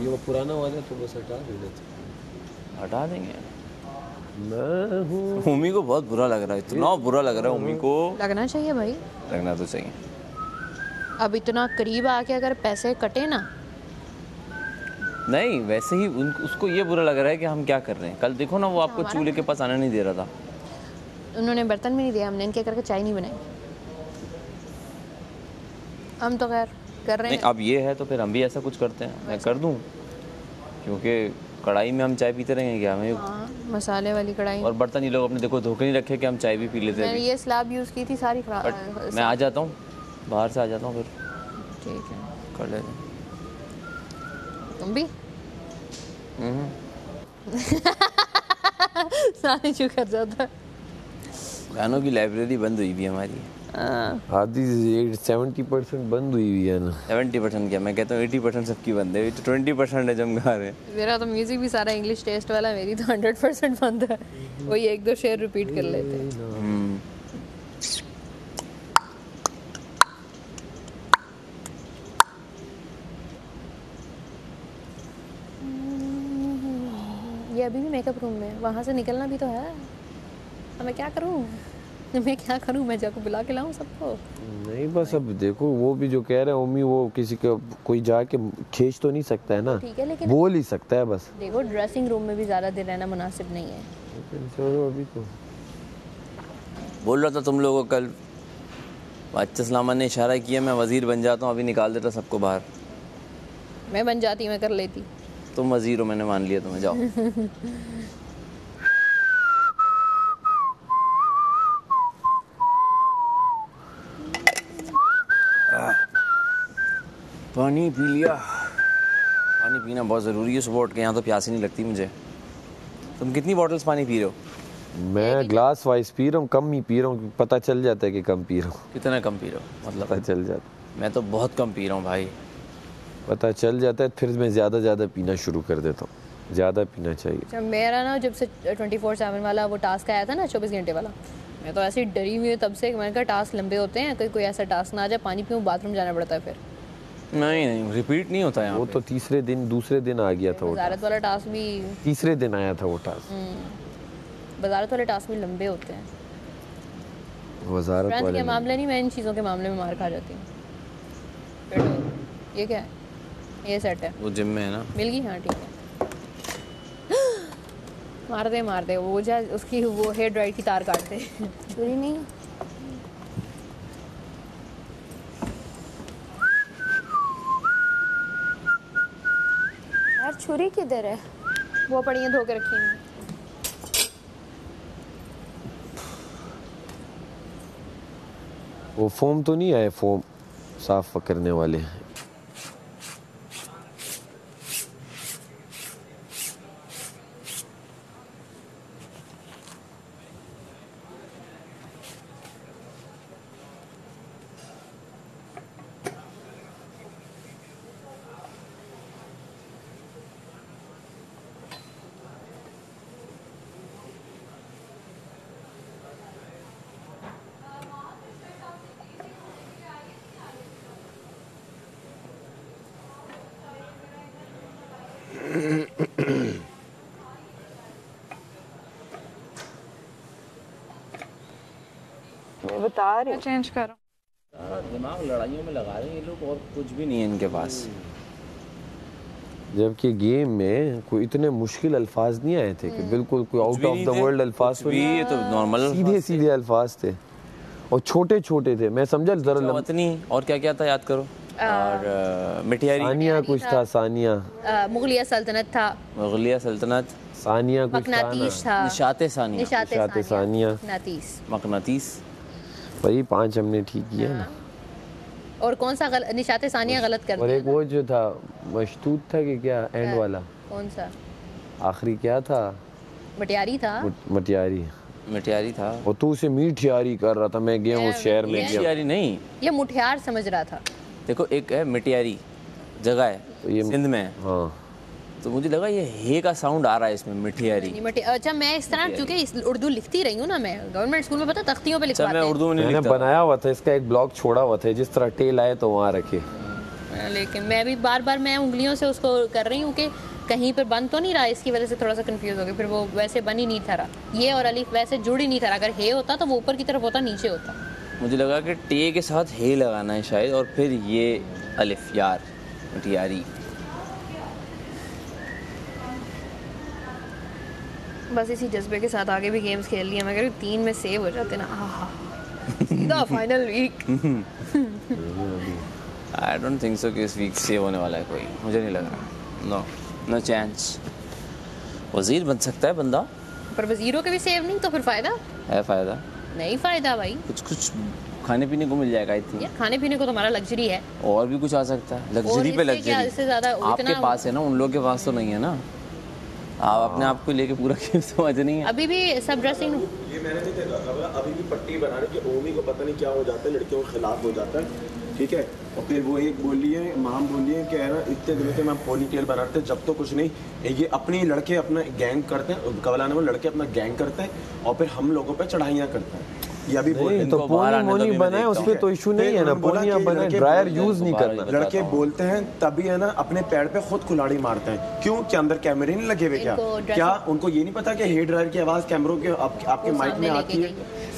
ये वो पुराना वाला तो बस हटा देना, हटा देंगे। मैं हूँ। उम्मी को बहुत बुरा लग रहा है, इतना बुरा लग रहा है उम्मी को। लगना चाहिए भाई, लगना तो चाहिए। अब इतना करीब आके अगर पैसे कटे ना। नहीं वैसे ही उसको ये बुरा लग रहा है कि हम क्या कर रहे हैं। कल देखो ना वो आपको चूल्हे के पास आने नहीं दे रहा था। उन्होंने बर्तन भी नहीं दिया, हमने इनके करके चाय नहीं बनाई। हम तो खैर कर रहे हैं। अब ये है तो फिर हम भी ऐसा कुछ करते हैं, मैं कर दूं, क्योंकि कढ़ाई में हम चाय पीते रहेंगे क्या हमें। मसाले वाली कढ़ाई। और बर्तन ये लोग अपने देखो धोखे नहीं रखे कि हम चाय भी पी लेते हैं। मैंने ये स्लैब यूज़ की थी सारी। मैं आ जाता हूँ, बाहर से आ जाता हूँ, फिर ठीक है कर लेते हैं। तुम भी सारे चुप कर जाता। गानों की लाइब्रेरी बंद हुई भी हमारी। आधी 70% बंद हुई हुई है ना। 70% क्या, मैं कहता हूँ 80% सबकी बंद है, 20% है जम गा रहे हैं। मेरा तो म्यूजिक भी सारा इंग्लिश टेस्ट वाला, मेरी तो 100% बंद है। वही 1-2 शेर रिपीट कर लेते हैं। ये अभी भी मेकअप रूम में, वहाँ से निकलना भी तो है। अब मैं क्या करूँ, मैं जाकर बुला के लाऊं सबको? नहीं बस अब देखो, वो भी जो कह रहे हैं उम्मी, वो किसी का कोई जाके खींच तो नहीं सकता है ना। ठीक है, लेकिन बोल ही सकता है बस। देखो ड्रेसिंग रूम में भी ज़्यादा देर रहना मुनासिब नहीं है। चलो अभी तो बोल रहा था तुम लोगों को कल, अच्छा सलामा ने इशारा किया मैं वजीर बन जाता हूँ, अभी निकाल देता सबको बाहर। मैं बन जाती, मैं कर लेती। तुम वजीर हो, मैंने मान लिया तुम्हें, जाओ। पानी पी लिया। पानी पीना बहुत ज़रूरी है सुबह उठ के, यहाँ तो प्यास ही नहीं लगती मुझे। तुम कितनी बॉटल्स पानी पी रहे हो? मैं ग्लास वाइज पी रहा हूँ, कम ही पी रहा हूँ, पता चल जाता है कि कम पी रहा हूँ। कितना कम पी रहे हो मतलब? पता चल जाता। मैं तो बहुत कम पी रहा हूँ भाई। पता चल जाता है, फिर मैं ज़्यादा पीना शुरू कर देता हूँ। ज़्यादा पीना चाहिए। मेरा ना जब से 24/7 वाला वो टास्क आया था ना, 24 घंटे वाला, मैं तो ऐसे ही डरी हुई हूँ तब से। मैंने कहा टास्क लंबे होते हैं, कोई ऐसा टास्क ना आ जाए, पानी पीऊँ बाथरूम जाना पड़ता है फिर नहीं रिपीट नहीं होता यहाँ वो तो तीसरे दिन दूसरे दिन आ गया था वो वजारत वाला टास्क भी तीसरे दिन आया था वो टास्क। वजारत वाले टास्क भी लंबे होते हैं। वजारत फ्रेंड्स वाले के मामले नहीं, मैं इन चीज़ों के मामले में मार खा जाती हूँ। ये क्या है? ये सेट है, वो जिम में है ना। मिल गई, हाँ ठीक है। मार दे वो जा उसकी वो हेयर ड्रायर की तार काट दे। पूरी नहीं यार, छुरी किधर है? वो पड़ी है, धो के रखी है। वो फोम तो नहीं आए, फोम साफ करने वाले। मैं बता रही हूँ, चेंज करो। दिमाग लड़ाइयों में लगा रहे हैं ये लोग और कुछ भी नहीं है इनके पास। जबकि गेम में कोई इतने मुश्किल अल्फाज नहीं आए थे कि बिल्कुल कोई आउट ऑफ द वर्ल्ड अल्फाज भी, ये तो नॉर्मल सीधे सीधे अल्फाज थे और छोटे छोटे थे। मैं समझा जरा वतनी और क्या क्या था याद करो। और मिठियारी, सानिया कुछ था, सानिया, मुगलिया सल्तनत था, मुगलिया सल्तनत, सानिया कुछ मकनातीस था, निशाते सानिया, निशाते सानिया, मकनातीस। वही 5 हमने ठीक किया ना। और कौन सा निशाते सानिया गलत कर दिया? और एक वो जो था मशतूत था कि क्या एंड वाला, कौन सा आखिरी क्या था? मटियारी था, मिठियारी था। और तू उसे मीठियारी कर रहा था। मैं गया उस शहर में, मिठियारी नहीं, ये मुठियार समझ रहा था। देखो एक है मिठियारी जगह है तो ये सिंध में। हाँ, तो मुझे लगा ये हे का साउंड आ रहा है इसमें, मिठियारी। अच्छा, मैं इस तरह क्योंकि उर्दू लिखती रही हूँ ना, मैं गवर्नमेंट स्कूल में पता तख्तियों पे लिखवाते हैं। मैं उर्दू में नहीं मैंने लिखता, बनाया हुआ था इसका एक ब्लॉग छोड़ा हुआ था, जिस तरह टेल आए तो वहाँ रखे। लेकिन मैं भी बार बार मैं उंगलियों से उसको कर रही हूँ कि कहीं पर बन तो नहीं रहा, इसकी वजह से थोड़ा सा कंफ्यूज हो गया। फिर वो वैसे बन ही नहीं था रहा, ये और अलिफ वैसे जुड़ ही नहीं था। अगर हे होता तो वो ऊपर की तरफ होता, नीचे होता। मुझे लगा कि टे के साथ हे लगाना है शायद, और फिर ये अलिफ, यार मिठियारी। बस इसी जज्बे के साथ आगे भी गेम्स खेल लिए, मगर 3 में सेव हो जाते ना, सीधा final week. I don't think so कि इस वीक सेव होने वाला है कोई, मुझे नहीं लग रहा। No chance. वजीर बन सकता है बंदा, पर वजीरों के भी सेव नहीं, तो फिर फायदा है? फायदा नहीं, फायदा भाई कुछ खाने पीने को मिल जाएगा। आई थिंक यार खाने पीने को तो हमारा लग्जरी है, और भी कुछ आ सकता है। लग्जरी पे लग्जरी इससे ज्यादा आपके पास है ना, उन लोगों के पास तो नहीं है ना। आप अपने आप को लेके पूरा गेम समझ नहीं है। अभी भी सब ड्रेसिंग, ये मैंने नहीं देखा खबर, अभी भी पट्टी बना रही कि ओमी को पता नहीं क्या हो जाता है, लड़कियों के खिलाफ हो जाता है, ठीक है। और फिर वो एक बोली है, माम बोली है कि है ना इतने दिनों से मैं पोनी टेल बना रहे थे, जब तो कुछ नहीं, ये अपनी लड़के अपना गैंग करते हैं, कवलाने में लड़के अपना गैंग करते हैं और फिर हम लोगों पे चढ़ाइयाँ करते हैं। ये अभी नहीं तो पोनी मोनी बनाए, उस पे तो इशू नहीं है ना। पोनिया बनाए, ड्रायर यूज नहीं करना। लड़के बोलते हैं तभी है ना अपने पैर पे खुद कुल्हाड़ी मारते हैं। क्यों? कि अंदर कैमरे नहीं लगे हुए? क्या उनको ये नहीं पता कि हेयर ड्रायर की आवाज कैमरों के आपके माइक में आती है?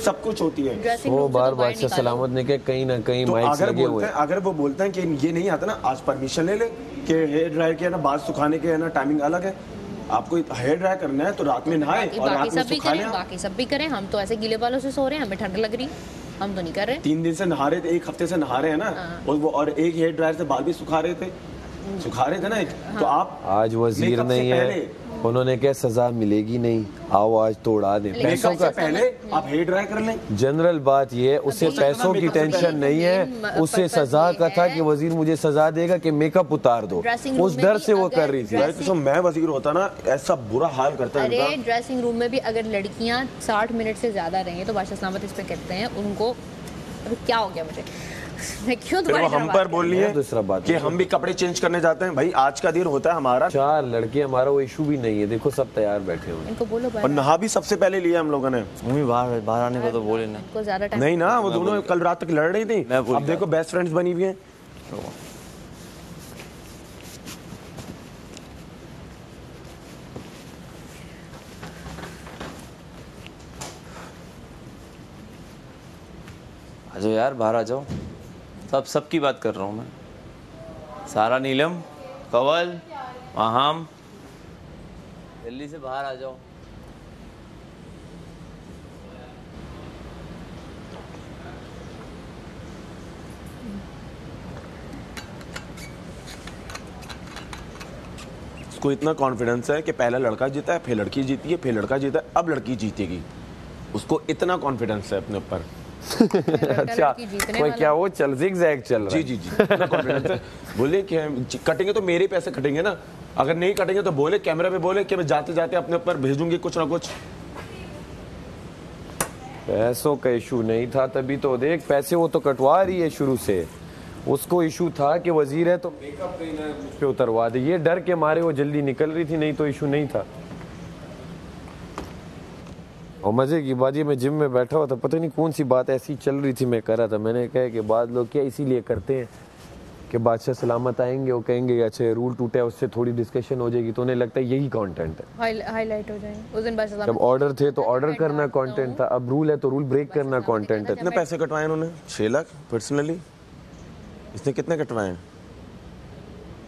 सब कुछ होती है। वो बार बादशाह सलामत ने कहा कहीं ना कहीं माइक लगे हुए हैं। अगर वो बोलते हैं कि ये नहीं आता ना, आज परमिशन ले ले कि हेयर ड्रायर के है ना बाल सुखाने के है ना टाइमिंग अलग है, आपको हेयर ड्राई करना है तो रात में नहाए और रात में सुखा लें। बाकी सब भी करें, हम तो ऐसे गीले बालों से सो रहे हैं, हमें ठंड लग रही, हम तो नहीं कर रहे। 3 दिन से नहा रहे थे, 1 हफ्ते से नहा रहे हैं ना, और एक हेयर ड्रायर से बाल भी सुखा रहे थे ना। तो आप आज वजीर नहीं है, उन्होंने क्या सजा मिलेगी नहीं, आओ आज तो उड़ा दें। पैसों का पहले आप हेयर ड्राई कर लें। जनरल बात ये है, उससे पैसों की टेंशन नहीं है, उससे सजा का था कि वजीर मुझे सजा देगा कि मेकअप उतार दो, उस डर से वो कर रही थी। तो मैं वजीर होता ना, ऐसा बुरा हाल करता है। अरे ड्रेसिंग रूम में भी अगर लड़कियां 60 मिनट से ज्यादा रहें तो बादशाह सलामत इस पे कहते हैं उनको, अभी क्या हो गया मुझे, मैं क्यों तुम्हारी हम पर बोल रही है दूसरा बात कि हम भी कपड़े चेंज करने जाते हैं। भाई आज का दिन होता है हमारा, 4 लड़के, हमारा वो इशू भी नहीं है। देखो सब तैयार बैठे हुए, इनको बोलो और नहा भी सबसे पहले लिया हम लोगों ने। मम्मी बाहर आने को तो बोले ना, इनको ज्यादा टाइम नहीं ना, वो दोनों कल रात तक लड़ रही थी, अब देखो बेस्ट फ्रेंड्स बनी हुई हैं। जाओ यार, बाहर आ जाओ। सबकी बात कर रहा हूँ मैं। सारा, नीलम, कवल, आहाम, जल्दी से बाहर आ जाओ। उसको इतना कॉन्फिडेंस है कि पहला लड़का जीता है, फिर लड़की जीती है, फिर लड़का जीता है, अब लड़की जीतेगी। उसको इतना कॉन्फिडेंस है अपने ऊपर। अच्छा, कोई क्या वो zigzag चल रहा है? जी इतना कॉन्फिडेंस है। बोले कि कटेंगे तो मेरे पैसे कटेंगे ना, अगर नहीं कटेंगे तो बोले, कैमरा पे बोले कि मैं जाते जाते अपने ऊपर भेजूंगी कुछ ना कुछ। पैसों का इशू नहीं था तभी तो देख, पैसे वो तो कटवा रही है शुरू से। उसको इशू था कि वजीर है तो मेकअप ट्रेनर मुझ पे उतरवा दे, ये डर के मारे वो जल्दी निकल रही थी, नहीं तो इशू नहीं था। और मजे की बात, ये मैं जिम में बैठा हुआ था, पता नहीं कौन सी बात ऐसी चल रही थी, मैं कर रहा था। मैंने कहा कि बाद लोग क्या इसीलिए करते हैं कि बादशाह सलामत आएंगे, वो कहेंगे अच्छा रूल टूटा है, उससे थोड़ी डिस्कशन हो जाएगी, तो उन्हें लगता है यही कंटेंट है, हाईलाइट हो जाएंगे। उस दिन बादशाह जब ऑर्डर थे तो ऑर्डर करना कंटेंट था, अब रूल है तो रूल ब्रेक करना कंटेंट है। कितने पैसे कटवाए उन्होंने? 6 लाख पर्सनली। इसने कितने कटवाए?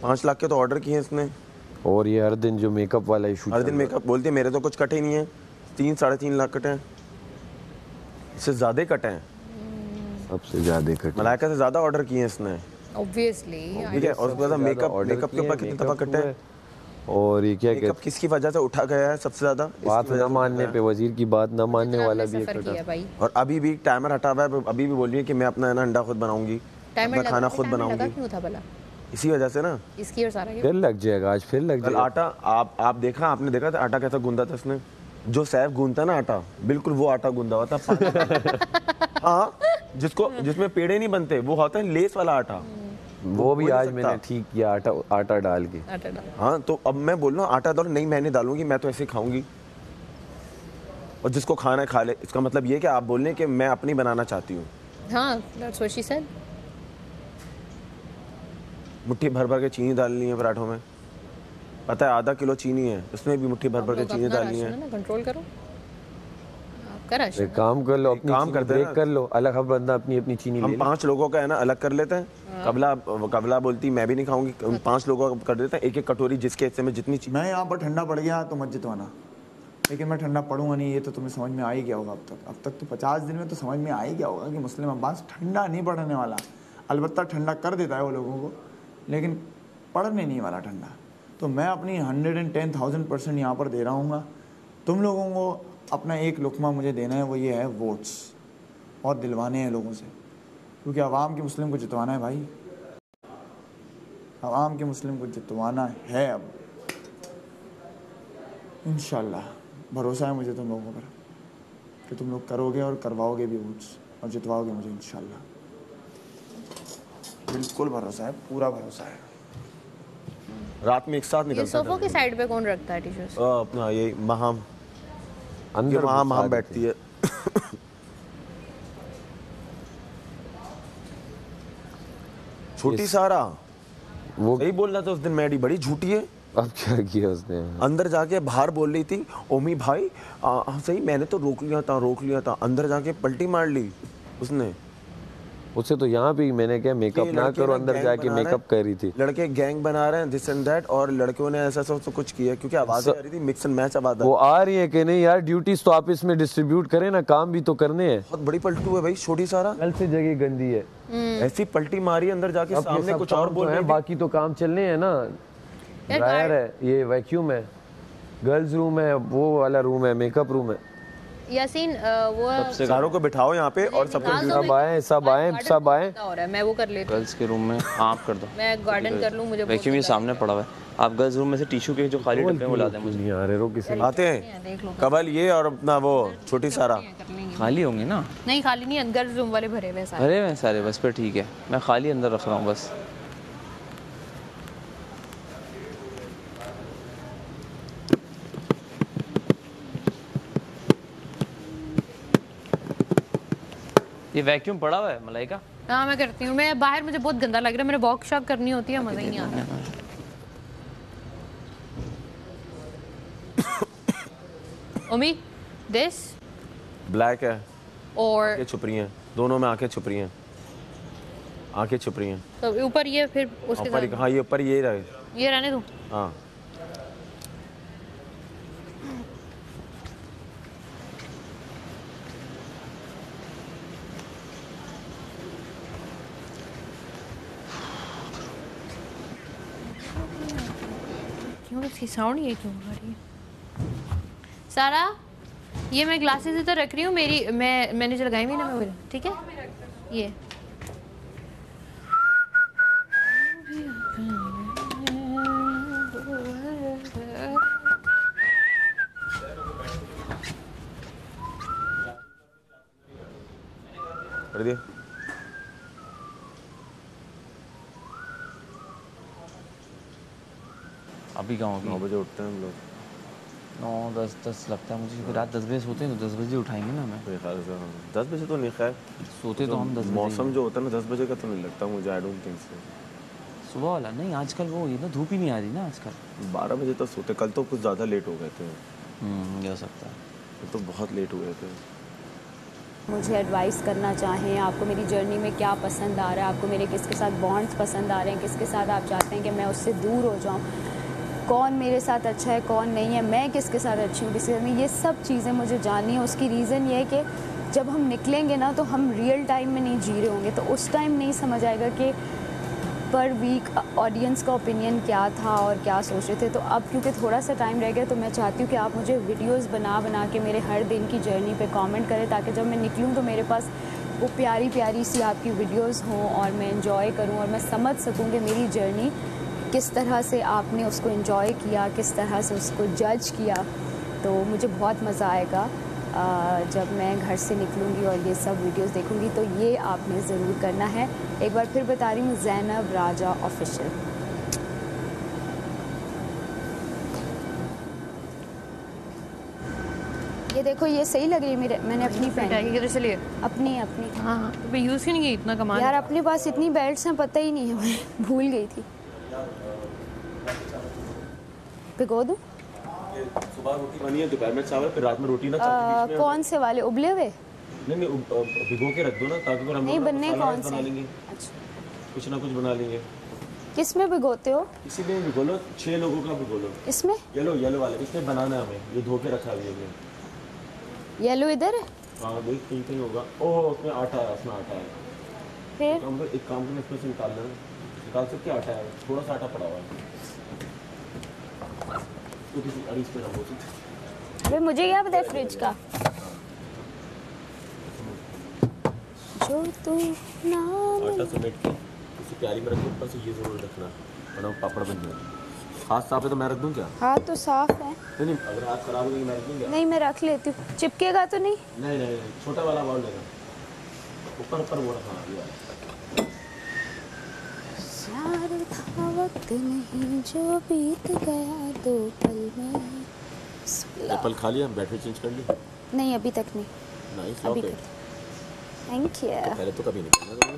5 लाख के तो ऑर्डर किए इसने। और ये हर दिन जो मेकअप वाला इशू, हर दिन मेकअप बोलती है, मेरे तो कुछ कटे नहीं है, 3-3.5 लाख कटे हैं, इससे ज्यादा कटे हैं, सबसे ज्यादा कटे, मलाइका से ज्यादा ऑर्डर किए इसने ऑब्वियसली। ठीक है, और उसके बाद मेकअप के ऊपर कितने दफा कटे हैं। और ये क्या कहते, किसकी वजह से उठा गया है सबसे ज्यादा? बात न मानने पे, वजीर की बात न मानने वाला भी एक। और अभी भी टाइमर हटा हुआ है, अभी भी बोल रही है कि मैं अपना अंडा खुद बनाऊंगी, अपना खाना खुद बनाऊंगी। इसी वजह से ना, इसकी और सारा फिर लग जाएगा, आज फिर लग जाएगा। आटा आपने देखा था आटा कैसा गूंदा था इसने? जो सैफ गूंदता ना आटा, बिल्कुल वो आटा गूंदा हुआ था। हाँ, जिसमें पेड़े नहीं बनते, वो होता है लेस वाला आटा। वो भी आज मैंने ठीक किया, आटा डाल के। हाँ, तो अब मैं बोल रहा हूँ आटा डालो, नहीं मैंने डालूंगी, मैं तो ऐसे खाऊंगी, और जिसको खाना है खा ले। इसका मतलब ये कि आप बोल रहे हैं कि मैं अपनी बनाना चाहती हूँ। हाँ, that's what she said। मुट्ठी भर भर के चीनी डालनी है पराठों में, पता है आधा किलो चीनी है, उसमें भी मुट्ठी भर भर के चीनी डालनी है। कंट्रोल करो, एक काम कर लो, अपनी काम करते ब्रेक कर लो, अलग हर बंदा अपनी अपनी चीनी ले। हम 5 लोगों का है ना अलग कर लेते हैं। कबला बोलती मैं भी नहीं खाऊंगी, 5 लोगों का कर देते हैं, एक कटोरी जिसके हिस्से में जितनी। मैं यहाँ पर ठंडा पड़ गया तो मत जितवाना, लेकिन मैं ठंडा पढ़ूंगा नहीं, ये तो तुम्हें समझ में आ ही गया होगा। अब तक तो 50 दिन में तो समझ में आ ही गया होगा कि मुस्लिम अब्बास ठंडा नहीं पढ़ने वाला। अलबत्ता ठंडा कर देता है वो लोगों को, लेकिन पढ़ने नहीं वाला ठंडा। तो मैं अपनी 110,000% यहाँ पर दे रहा हूँ। तुम लोगों को अपना एक लुकमा मुझे देना है, वो ये है वोट्स, और दिलवाने हैं लोगों से, क्योंकि आवाम के मुस्लिम को जितवाना है भाई, आवाम के मुस्लिम को जितवाना है। अब इंशाल्लाह भरोसा है मुझे तुम लोगों पर कि तुम लोग करोगे और करवाओगे भी वोट्स और जितवाओगे मुझे, इंशाल्लाह बिल्कुल भरोसा है, पूरा भरोसा है। रात में एक साथ निकलता है। सोफा की साइड पे कौन रखता है टिश्यूज? अपना ये महाम, अंदर महाम बैठती है। छोटी सारा वो सही बोल रहा था उस दिन, मैडी बड़ी झूठी है। अब क्या किया उसने? अंदर जाके बाहर बोल रही थी ओमी भाई सही मैंने तो रोक लिया था, अंदर जाके पलटी मार ली उसने। उससे तो यहाँ पे मैंने क्या मेकअप ना करो, अंदर जाके मेकअप कर रही थी। लड़के गैंग बना रहे हैं दिस एंड दैट, और लड़कियों ने ऐसा सब कुछ किया क्योंकि आवाज आ रही थी, मिक्स एंड मैच आवाज। वो आ रही है कि नहीं यार, ड्यूटीज तो आप इसमें डिस्ट्रीब्यूट करें ना, काम भी तो करने हैं। बहुत बड़ी पलटू है भाई, छोटी सारा कल से जगह गंदी है, ऐसी पल्टी मारी अंदर जाके, सामने कुछ और बोल रहे हैं, बाकी तो काम चलने हैं ना। ड्रायर है, ये वैक्यूम है, गर्ल्स रूम है, वो वाला रूम है, मेकअप रूम है। यासीन वो सारों को बिठाओ यहाँ पे और सब आए। मैं वो कर लेती हूँ गर्ल्स के रूम में। आप कर दो, मैं गार्डन कर लूँ। मुझे वैक्यूम ये सामने पड़ा हुआ है, आप गर्ल्स रूम में से टिश्यू के जो खाली डब्बे वो ला दें। मुझे नहीं आ रहे, रो किसी आते हैं कबल ये और अपना वो छोटी सारा खाली होंगे ना? नहीं खाली नहीं, गर्ल्स रूम वाले भरे हुए सारे। भरे हुए सारे, बस फिर ठीक है, मैं खाली अंदर रख रहा हूँ बस। ये वैक्यूम पड़ा हुआ है मलाइका? हाँ मैं करती हूँ, मैं बाहर मुझे बहुत गंदा लग रहा है, मेरे वॉक शॉप करनी होती है, मजा ही नहीं आता। ब्लैक है और ये छुप रही हैं। दोनों में आंखें छुप रही हैं, आंखें छुप रही हैं। तो ऊपर ये फिर उसके ऊपर, हाँ ये ऊपर ये रहे, ये रहने दूं। हाँ क्यों इसकी साउंड ये क्यों आ रही है? सारा ये मैं ग्लासेस इधर रख रही हूँ, मैंने जो लगाई हुई ना मैं, ठीक है ये कर दिया। अभी कहाँ होगी? 9 बजे उठते हैं हम लोग। 9-10 लगता है मुझे, क्योंकि रात 10 बजे सोते हैं तो 10 बजे उठाएंगे ना हमें। 10 बजे तो नहीं, खैर सोते तो हम 10 बजे। मौसम जो होता है ना 10 बजे का तो नहीं लगता मुझे, आई डोंट थिंक सो। सुबह वाला नहीं, आजकल वो ये ना धूप ही नहीं आ रही ना आजकल। 12 बजे तक सोते, कल तो कुछ ज़्यादा लेट हो गए थे। ये हो सकता है, कल तो बहुत लेट हो गए थे। मुझे एडवाइस करना चाहें, आपको मेरी जर्नी में क्या पसंद आ रहा है, आपको मेरे किसके साथ बॉन्ड्स पसंद आ रहे हैं, किसके साथ आप चाहते हैं कि मैं उससे दूर हो जाऊं, कौन मेरे साथ अच्छा है कौन नहीं है, मैं किसके साथ अच्छी हूँ किसके साथ नहीं, ये सब चीज़ें मुझे जाननी है। उसकी रीज़न ये है कि जब हम निकलेंगे ना तो हम रियल टाइम में नहीं जी रहे होंगे, तो उस टाइम नहीं समझ आएगा कि पर वीक ऑडियंस का ओपिनियन क्या था और क्या सोच रहे थे। तो अब क्योंकि थोड़ा सा टाइम रह गया तो मैं चाहती हूँ कि आप मुझे वीडियोस बना के मेरे हर दिन की जर्नी पे कमेंट करें, ताकि जब मैं निकलूँ तो मेरे पास वो प्यारी प्यारी सी आपकी वीडियोस हों और मैं एंजॉय करूँ और मैं समझ सकूँ कि मेरी जर्नी किस तरह से आपने उसको एंजॉय किया, किस तरह से उसको जज किया। तो मुझे बहुत मज़ा आएगा जब मैं घर से निकलूँगी और ये सब वीडियोस देखूँगी। तो ये आपने ज़रूर करना है। एक बार फिर बता रही हूँ, ज़ैनब राजा ऑफिशियल। ये देखो, ये सही लग रही है मेरे, मैंने अपनी पहनी किधर से लिए? अपनी। हाँ तो यूज़ क्यों नहीं की इतना कमाल? यार अपने पास इतनी बेल्ट्स हैं, पता ही नहीं है, मैं भूल गई थी। भिगो दूँ? सुबह रोटी बनी है, दोपहर में चावल, फिर रात में रोटी ना चावल। कौन से वाले उबले हुए? नहीं भिगो के रख दो ना, ताकि फिर हम नहीं बनने कौन से बना लेंगे। अच्छा, कुछ ना कुछ बना लेंगे। किस में भिगोते हो? इसी में भिगो लो, 6 लोगों का भिगो लो। इसमें येलो वाले, इसमें बनाना है हमें, ये धो के रखा हुआ है। येलो इधर है? हाँ देख कहीं होगा। ओह उसमें आटा है, उसमें आटा है। फिर एक काम करना, इसमें से निकाल लेना, निकाल सकते आटा है, थोड़ा सा आटा पड़ा हुआ है तो किसी अरीज पे रखो। अबे मुझे क्या पता है फ्रिज का। जो तू नाम आटा समेट के किसी प्यारी में रख दो, ऊपर से ये जरूर रखना वरना पापड़ बन जाएगा। हाथ साफ है तो मैं रख दूं क्या? हाथ तो साफ है। नहीं अगर हाथ खराब हो गई मैं रख दूं क्या? नहीं मैं रख लेती हूँ। चिपकेगा तो नहीं? नहीं छोटा वाला बाउल लेना, ऊपर वो रखना। यार था वक्त नहीं जो बीत गया 2 पल में। एप्पल खा लिया, बैटरी चेंज कर ली? नहीं अभी तक नहीं। नाइस, अभी कर। Thank you. पहले तो कभी नहीं पहना तुमने।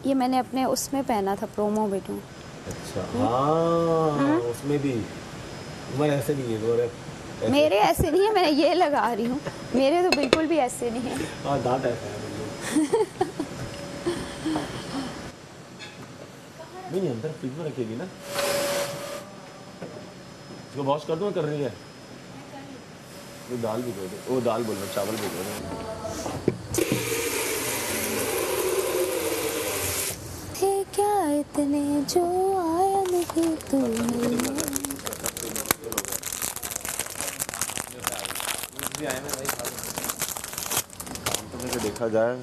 ये मैंने अपने उसमें पहना था, प्रोमो वीडियो। अच्छा हाँ, उसमें भी तुम्हारे ऐसे नहीं है। मेरे ऐसे नहीं है, मैं ये लगा रही हूँ, मेरे तो बिल्कुल भी ऐसे नहीं है। हाँ दांत ऐसा है। नहीं अंदर फ्रिज में रखेगी ना, इसको वॉश कर दो, कर रही है वो दाल भी दो, वो दाल बोल रहा, चावल भी दो। थे क्या इतने जो आया नहीं तू मिलने। देखा जाए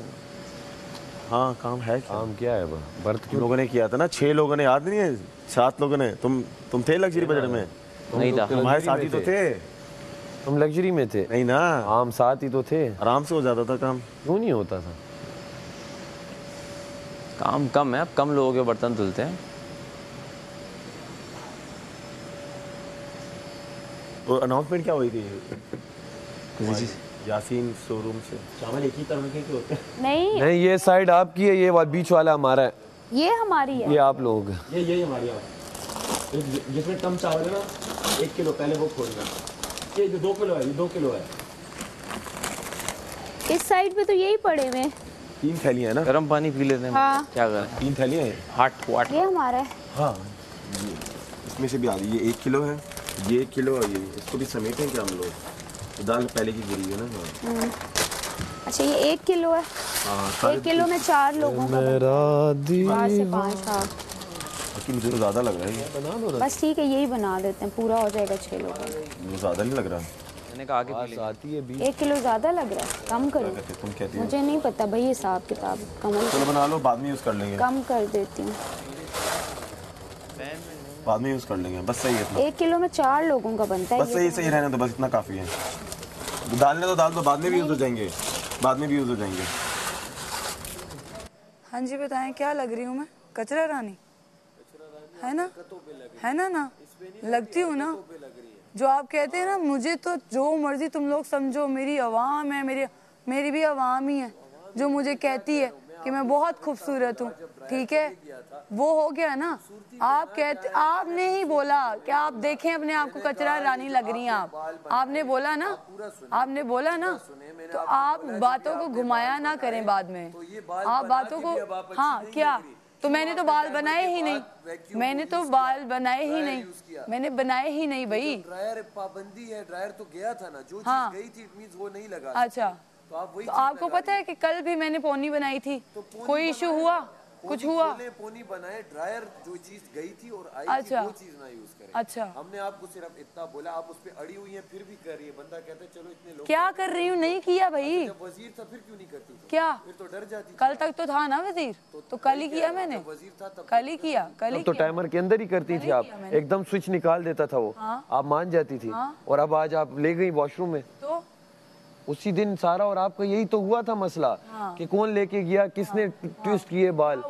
हाँ काम है। काम क्या है? बर्थ क्यों लोगों ने किया था ना, 6 लोगों ने, याद नहीं है? 7 लोगों ने। तुम थे लग्जरी बजट में? नहीं था, हमारे साथ ही तो थे। तुम लग्जरी में थे? नहीं ना, हम साथ ही तो थे। आराम से हो जाता था काम। क्यों नहीं होता था? काम कम है, अब कम लोगों के बर्तन धुलते हैं। वो अनाउंसमेंट क्या हुई थी? यासीन शोरूम से चावल एक ही तरह के होते हैं? नहीं ये साइड आपकी है, ये बीच वाला हमारा है। ये हमारी है, ये आप लोग। ये हमारी है। जिसमें कम चावल है ना, 1 किलो पहले वो खोलना। ये जो 2 किलो है, ये 2 किलो है। इस साइड पे तो यही पड़े हुए हैं। 3 थैलियां है ना, गर्म पानी पी लेते हैं। हाँ। क्या करें, 3 थैलियां हैं। हॉट वाटर ये हमारा है। हाँ, इसमें से भी आ गई। ये 1 किलो है, ये 1 किलो और ये, इसको भी समेटें क्या हम लोग? दाल पहले की गिरी है ना। अच्छा ये 1 किलो है। 1 किलो में 4 लोगों का 4 से 5। हाँ मुझे तो ज़्यादा लग रहा है, ये बना दो ना। बस ठीक है, यही बना देते हैं, पूरा हो जाएगा 6 लोगों का। मुझे ज़्यादा नहीं लग रहा। मैंने कहा कि आती है 1 किलो ज़्यादा लग रहा है, कम करो। तुम कहती हो? मुझे नहीं पता भाई हिसाब किताब। कमल चलो बना लो, बाद में यूज़ कर लेंगे। कम कर देती हूँ, बाद में यूज़ कर लेंगे, बस सही है। 1 किलो में 4 लोगों का बनता है। बस सही रहने दो, बस इतना काफ़ी है। डालने तो डाल दो, बाद में भी यूज़ हो जाएंगे, बाद में भी यूज़ हो जाएंगे। हाँ जी बताएं, क्या लग रही हूँ मैं? कचरा रानी है ना? है ना लगती हूँ ना। जो आप कहते हैं ना, मुझे तो जो मर्जी तुम लोग समझो, मेरी आवाम है, मेरी भी आवाम ही है जो मुझे कहती है कि मैं बहुत खूबसूरत हूँ। ठीक है, वो हो गया ना। आपने ही बोला कि आप देखें अपने आप को कचरा रानी लग रही हैं। आपने बोला ना, आपने बोला ना, तो आप बातों को घुमाया ना करें बाद में। आप बातों को, हाँ क्या, तो मैंने तो बाल बनाए ही नहीं, मैंने तो बाल बनाए ही नहीं, मैंने बनाए ही नहीं भाई। ड्रायर पाबंदी है, ड्रायर तो गया था ना, जो हाँ। चीज गई थी इट मींस वो नहीं लगा। अच्छा, तो आप वही तो आपको पता है कि कल भी मैंने पोनी बनाई थी, कोई इशू हुआ? कुछ हुआ? पोनी बनाए, ड्रायर जो चीज गई थी और आई अच्छा। थी वो चीज ना यूज करें। अच्छा, हमने आपको सिर्फ इतना बोला, आप उस पे अड़ी हुई हैं, फिर भी कर रही है। बंदा कहता है चलो इतने लोग क्या कर रही हूँ? नहीं किया भाई। जब वजीर था फिर क्यों नहीं करती? क्या? फिर तो डर जाती। कल तक तो था ना वजीर, तो कल ही किया मैंने। वजीर था तब कल ही किया, कल ही तो किया। टाइमर के अंदर ही करती थी आप, एकदम स्विच निकाल देता था वो, आप मान जाती थी। और अब आज आप ले गई वॉशरूम में, तो उसी दिन सारा और आपका यही तो हुआ था मसला कि कौन लेके गया, किसने ट्विस्ट किए बाल,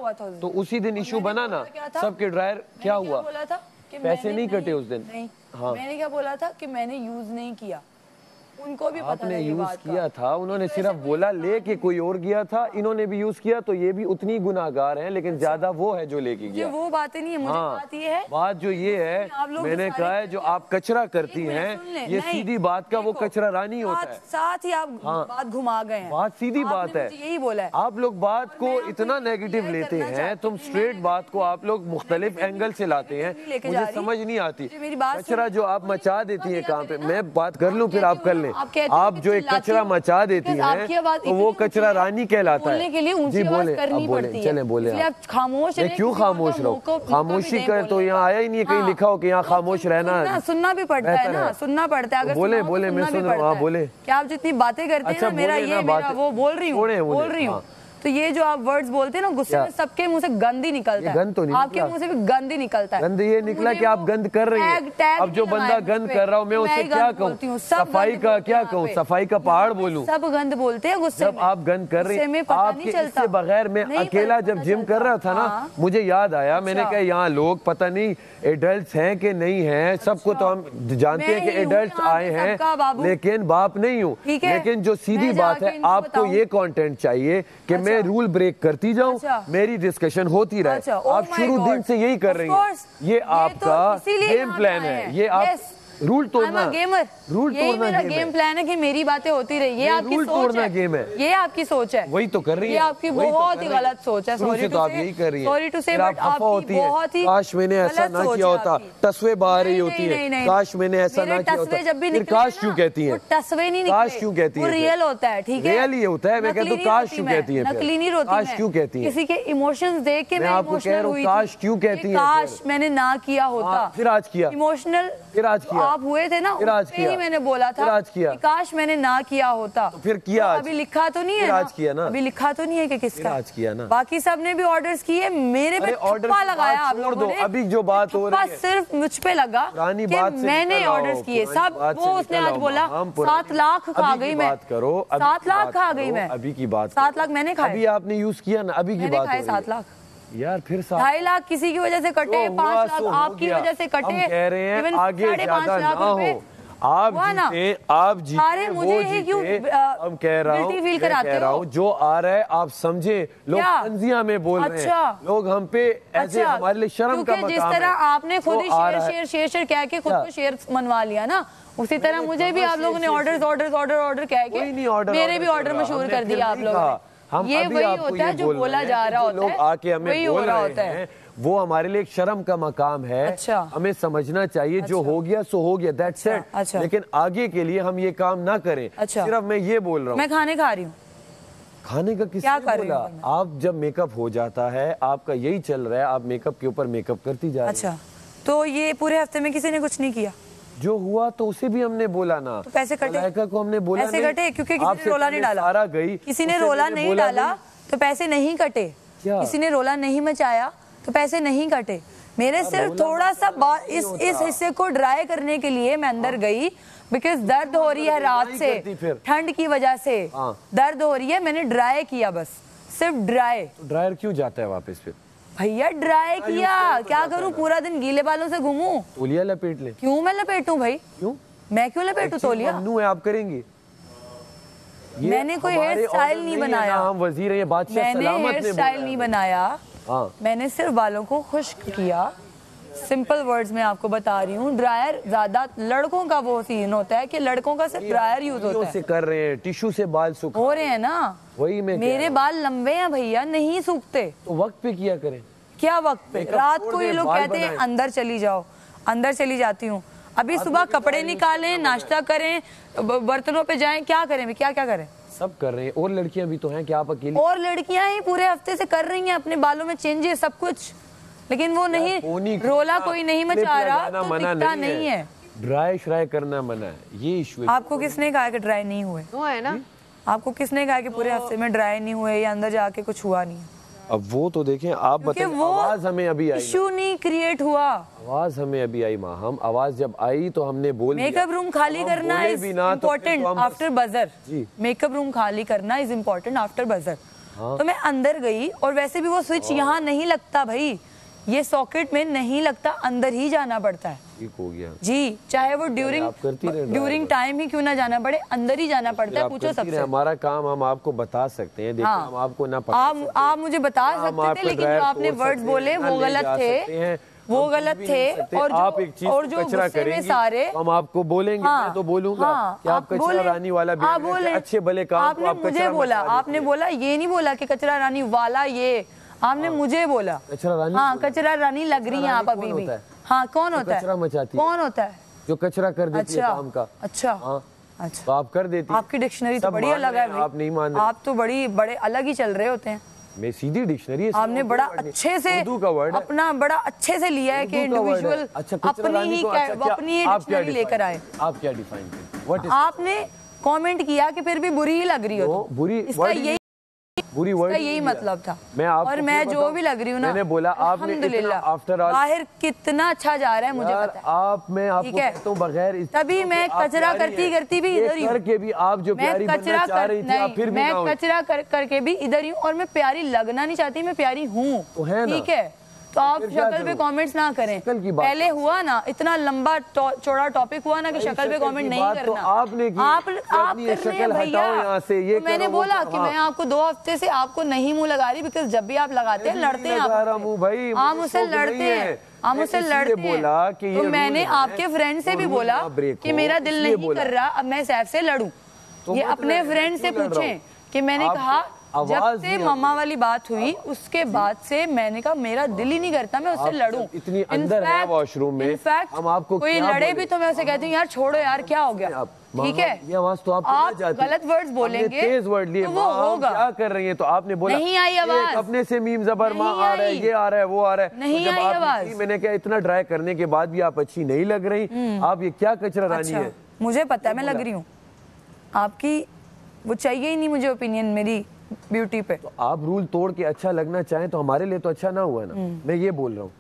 तो उसी दिन इशू बना ना सबके ड्रायर। क्या हुआ? बोला था कि पैसे नहीं कटे उस दिन। नहीं, हाँ, मैंने क्या बोला था कि मैंने यूज नहीं किया। उनको भी पता आपने नहीं यूज किया था, उन्होंने सिर्फ बोला लेके कोई और गया था, इन्होंने भी यूज किया, तो ये भी उतनी गुनाहगार हैं, लेकिन ज्यादा वो है जो लेके गया। वो बातें नहीं है, मुझे हाँ, बात ये है, बात जो ये है, मैंने कहा है जो आप कचरा करती हैं, ये सीधी बात का वो कचरा रानी होता है। साथ ही आप बात घुमा गए हैं। बात सीधी बात है, यही बोला है। आप लोग बात को इतना नेगेटिव लेते हैं, तुम स्ट्रेट बात को आप लोग मुख्तलिफ एंगल से लाते हैं, मुझे समझ नहीं आती। कचरा जो आप मचा देती है कहाँ पे, मैं बात कर लूँ फिर आप कर लें। आप जो एक कचरा मचा देती हैं, तो वो कचरा रानी कहलाता है। जी बोले, अब बोले, चले बोले। आप खामोश हैं। क्यों खामोश रहो? खामोशी कर तो यहाँ आया ही नहीं, कहीं लिखा हो कि यहाँ खामोश रहना। सुनना भी पड़ता है ना, सुनना पड़ता है। अगर बोले बोले, मैं सुन रहा हूँ। बोले, क्या आप जितनी बातें करते हैं ना, मेरा ये मेरा वो बोल रही हूँ। तो ये जो आप वर्ड्स बोलते हैं ना, गुस्से में सबके मुंह से गंद ही निकलता है। गंद तो नहीं, आपके मुंह से भी गंद ही निकलता है। गंद ये निकला कि आप गंद कर रही हैं। अब जो बंदा गंद कर रहा हूँ, मैं उससे क्या कहूँ? सफाई का क्या कहूँ? सफाई का पहाड़ बोलूँ? सब गंद बोलते हैं गुस्से में। जब आप गंद कर रही हैं, आपके इससे बगैर मैं अकेला जब जिम कर रहा था ना, मुझे याद आया, मैंने कहा यहाँ लोग पता नहीं एडल्ट हैं कि नहीं हैं, सबको तो हम जानते हैं कि एडल्ट आए हैं, लेकिन बाप नहीं हूँ। लेकिन जो सीधी बात है, आपको ये कंटेंट चाहिए कि मैं रूल ब्रेक करती जाऊं, मेरी डिस्कशन होती रहे। आप शुरू दिन से यही कर रही हैं, ये आपका गेम प्लान है, ये आप रूल तोड़ना, रूल तोड़ना गेम प्लान है कि मेरी बातें होती रही। ये आपकी सोच है, गेम है, ये आपकी सोच है। वही तो कर रही है, ये आपकी बहुत ही गलत सोच है। सॉरी तो आप यही कर रही हैं, सॉरी टू से, बट आपकी बहुत ही काश मैंने ऐसा ना किया होता। तस्वीर बाहर रही होती है, काश मैंने ऐसा ना किया होता। फिर काश क्यों कहती हैं? तस्वीर नहीं, काश क्यों कहती हैं? रियल होता है, ठीक है, रियल ही होता है। मैं कहता हूँ काश क्यों कहती है? नकली नहीं रोती। काश क्यों कहती है? किसी के इमोशंस देख के मैं आपको कह रहा हूँ, काश क्यों कहती है? काश मैंने ना किया होता। फिर आज किया इमोशनल, फिर आज किया, आप हुए थे ना, आज किया, ही मैंने बोला था कि काश मैंने ना किया होता। तो फिर किया, तो अभी लिखा तो नहीं है ना, आज किया ना, अभी लिखा तो नहीं है कि किसका, आज किया ना। बाकी सब ने भी ऑर्डर्स किए, मेरे पे ठप्पा लगाया आप लोगों ने। अभी जो बात हो रही है सिर्फ मुझ पे लगा कि मैंने ऑर्डर्स किए सब। वो उसने आज बोला 7 लाख खा गई मैं। 7 लाख खा गई मैं, अभी की बात, 7 लाख मैंने खाए। अभी आपने यूज किया ना, अभी की बात है। 7 लाख यार, फिर 2.5 लाख किसी की वजह से कटे, 5 लाख आपकी वजह से कटे, कह रहे हैं आगे ज्यादा ना हो, आप हुआ ना? जीते, आप जीते, अरे मुझे वो ही क्यों जीते। अब कह रहा हूँ, फील कराते हो? जो आ रहा है आप समझे, लोग क्या? तंजिया में बोल रहे अच्छा। हैं, लोग हम पे ऐसे अच्छा, हमारे लिए शर्म का क्योंकि जिस मकाम तरह है। आपने खुद ही जो आ रहा है- शेयर कह के खुद क्या? को शेयर मनवा लिया ना, उसी तरह मुझे भी आप लोगों ने ऑर्डर कह कोई नहीं के ऑर्डर मेरे भी ऑर्डर मशहूर कर दिया आप लोगों ने। ये वही होता है जो बोला जा रहा होता लोग है, आके हमें वही बोल हो रहा रहे होता है। हैं, वो हमारे लिए एक शर्म का मकाम है। अच्छा। हमें समझना चाहिए जो हो गया सो हो गया, दैट्स इट। अच्छा। लेकिन आगे के लिए हम ये काम ना करें। अच्छा। सिर्फ मैं ये बोल रहा हूँ, मैं खाने खा रही हूँ। खाने का क्या किसने कर रही बोला? हूँ आप जब मेकअप हो जाता है, आपका यही चल रहा है, आप मेकअप के ऊपर मेकअप करती जा रही अच्छा, तो ये पूरे हफ्ते में किसी ने कुछ नहीं किया? जो हुआ तो उसे भी हमने बोला ना, तो पैसे कटे? मलाइका को हमने बोला पैसे नहीं। कटे क्योंकि किसी आपसे ने रोला नहीं पहले डाला। सारा गई, किसी ने उससे रोला मैंने नहीं बोला डाला नहीं। तो पैसे नहीं कटे। क्या? किसी ने रोला नहीं मचाया तो पैसे नहीं कटे। मेरे सिर्फ थोड़ा सा इस हिस्से को ड्राई करने के लिए मैं अंदर गई, बिकॉज दर्द हो रही है रात से, ठंड की वजह से दर्द हो रही है, मैंने ड्राई किया, बस सिर्फ ड्राई। तो ड्रायर क्यों जाता है वापस फिर? भैया ड्राई किया, क्या करूं, पूरा दिन गीले बालों से घूमूं? तौलिया लपेट ले। क्यों मैं लपेटूं भाई? क्यों मैं क्यों लपेटूं तौलिया? ममनू है, आप करेंगे? मैंने कोई हेयर स्टाइल नहीं बनाया, हम वजीर हैं, बादशाह मैंने सलामत हेयर ने स्टाइल नहीं बनाया। हाँ। मैंने सिर्फ बालों को खुश्क किया। सिंपल वर्ड्स में आपको बता रही हूँ। ड्रायर ज्यादा लड़कों का वो सीन होता है कि लड़कों का सिर्फ ड्रायर यूज होता है। कर रहे हैं, टिश्यू से बाल सूख हो रहे हैं ना, वही मैं मेरे बाल लंबे हैं भैया, नहीं सूखते। तो वक्त पे किया करें। क्या वक्त पे? रात को ये लोग कहते हैं अंदर चली जाओ, अंदर चली जाती हूँ। अभी सुबह कपड़े निकालें, नाश्ता करें, बर्तनों पे जाएं, क्या करें, क्या क्या करें? सब कर रहे हैं, और लड़कियां भी तो हैं, क्या आप अकेली? और लड़कियां ही पूरे हफ्ते से कर रही हैं, अपने बालों में चेंजेस सब कुछ, लेकिन वो नहीं, रोला कोई नहीं मचा रहा तो दिखता नहीं है। ड्राई श्राई करना मना है, ये इशू है। आपको किसने कहा कि ड्राई नहीं हुए? वो है ना, आपको किसने कहा कि पूरे हफ्ते में ड्राई नहीं हुए या अंदर जाके कुछ हुआ नहीं? अब वो तो देखें, आप बताएं, आवाज हमें अभी आई, इशू नहीं क्रिएट हुआ, आवाज हमें अभी आई माँ, हम आवाज जब आई तो हमने बोल दिया। मेकअप रूम खाली करना is important after buzzer. Makeup room खाली करना इज इम्पोर्टेंट आफ्टर बजर। तो मैं अंदर गई, और वैसे भी वो स्विच यहाँ नहीं लगता भाई, ये सॉकेट में नहीं लगता, अंदर ही जाना पड़ता है। ठीक हो गया जी, चाहे वो ड्यूरिंग टाइम ही क्यों ना जाना पड़े, अंदर ही जाना पड़ता है। पूछो सबसे। हमारा काम हम आपको बता सकते हैं, देखिए हम आपको ना आप मुझे बता सकते थे, लेकिन जो आपने वर्ड्स बोले वो गलत थे, वो गलत थे। और आप एक चीज जो गुस्से में सारे हम आपको बोलेंगे, मैं तो बोलूंगा कि आप कचरा रानी वाला अच्छे भले काम आपने मुझे बोला, आपने बोला, ये नहीं बोला कि कचरा रानी वाला, ये आपने मुझे बोला। कचरा रानी, हाँ, कचरा रानी लग रही है आप अभी भी। हाँ, कौन होता है? कचरा मचाती है, कौन होता है जो कचरा कर देती है काम का? अच्छा, अच्छा, तो आप कर देती। आपकी डिक्शनरी तो बड़ी अलग है भाई, आप नहीं मान रहे, आप तो बड़े अलग ही चल रहे होते हैं। मैं सीधी डिक्शनरी है, आपने बड़ा अच्छे से अपना बड़ा अच्छे से लिया है कि इंडिविजुअल अपनी ही डिक्शनरी लेकर आए। आप क्या डिफाइन करें? आपने कमेंट किया कि फिर भी बुरी ही लग रही हो, बुरी, इसका बुरी वर्ड यही मतलब था। और मैं जो भी लग रही हूँ ना, मैंने बोला अल्हम्दुलिल्लाह, आफ्टर ऑल बाहर कितना अच्छा जा रहा है मुझे पता है। मैं आपको कहता हूँ बगैर तभी मैं कचरा करती भी इधर ही करके भी आप जो प्यारी बनना चाह रही थी, आप फिर भी मैं कचरा करके भी इधर ही हूँ, और मैं प्यारी लगना नहीं चाहती, मैं प्यारी हूँ, ठीक है? तो आप शक्ल पे कमेंट्स ना करें। पहले हुआ ना, इतना लंबा चौड़ा टॉपिक हुआ ना कि शक्ल पे कमेंट नहीं करना। तो आपने की, आप कर रहे हैं भैया। तो मैंने बोला कि मैं आपको 2 हफ्ते से आपको नहीं मुंह लगा रही, बिकॉज जब भी आप लगाते हैं लड़ते हैं आप मुझसे लड़ते हैं, आप मुझसे लड़ते हैं। तो मैंने आपके फ्रेंड से भी बोला कि मेरा दिल नहीं कर रहा, अब मैं सैफ से लड़ूं। ये अपने फ्रेंड से पूछें कि मैंने कहा, जब से मम्मा वाली बात हुई उसके बाद से मैंने कहा मेरा दिल ही नहीं करता मैं उससे लड़ूं। इतनी अंदर है वॉशरूम में, हम आपको कोई लड़े भी तो मैं उसे कहती हूँ यार छोड़ो यार, क्या हो गया, ठीक है? ये आवाज तो आप गलत वर्ड्स बोलेंगे, तेज वर्ड लिए, तो वो होगा। क्या कर रही है? तो आपने बोला नहीं आई आवाज, अपने से मीम जबर माँ आ रहा है, ये आ रहा है, वो आ रहा है, नहीं आई आवाज। मैंने क्या, इतना ड्राई करने के बाद भी आप अच्छी नहीं लग रही, आप ये क्या कचरा रानी है? मुझे पता है मैं लग रही हूँ, आपकी वो चाहिए ही नहीं मुझे ओपिनियन मेरी ब्यूटी पे। तो आप रूल तोड़ के अच्छा लगना चाहें तो हमारे लिए तो अच्छा ना हुआ ना, मैं ये बोल रहा हूँ।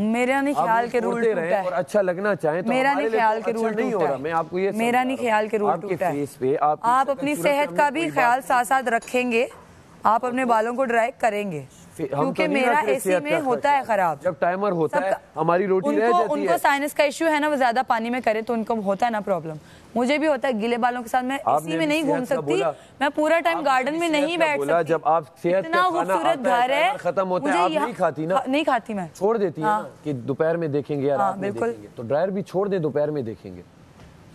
मेरा नहीं ख्याल के रूल टूटा है, और अच्छा लगना चाहें तो मेरा नहीं ख्याल के रूल नहीं हो रहा। मैं आपको ये मेरा नहीं ख्याल के रूल टूटा है। आप अपनी सेहत का भी ख्याल साथ साथ रखेंगे, आप अपने बालों को ड्राई करेंगे। क्योंकि मेरा एसी में होता है खराब। जब टाइमर होता है हमारी रोटी रह जाती है। उनको साइनस का इश्यू है ना, वो ज्यादा पानी में करे तो उनको होता है ना प्रॉब्लम। मुझे भी होता है, गीले बालों के साथ मैं एसी में नहीं घूम सकती, मैं पूरा टाइम गार्डन में नहीं बैठ सकती। जब आप सेहत इतना खूबसूरत घर है, खत्म होता है, आप नहीं खाती ना? नहीं खाती मैं, छोड़ देती है ना कि दोपहर में देखेंगे या रात में बिल्कुल। देखेंगे। तो ड्रायर भी छोड़ दे, दोपहर में देखेंगे,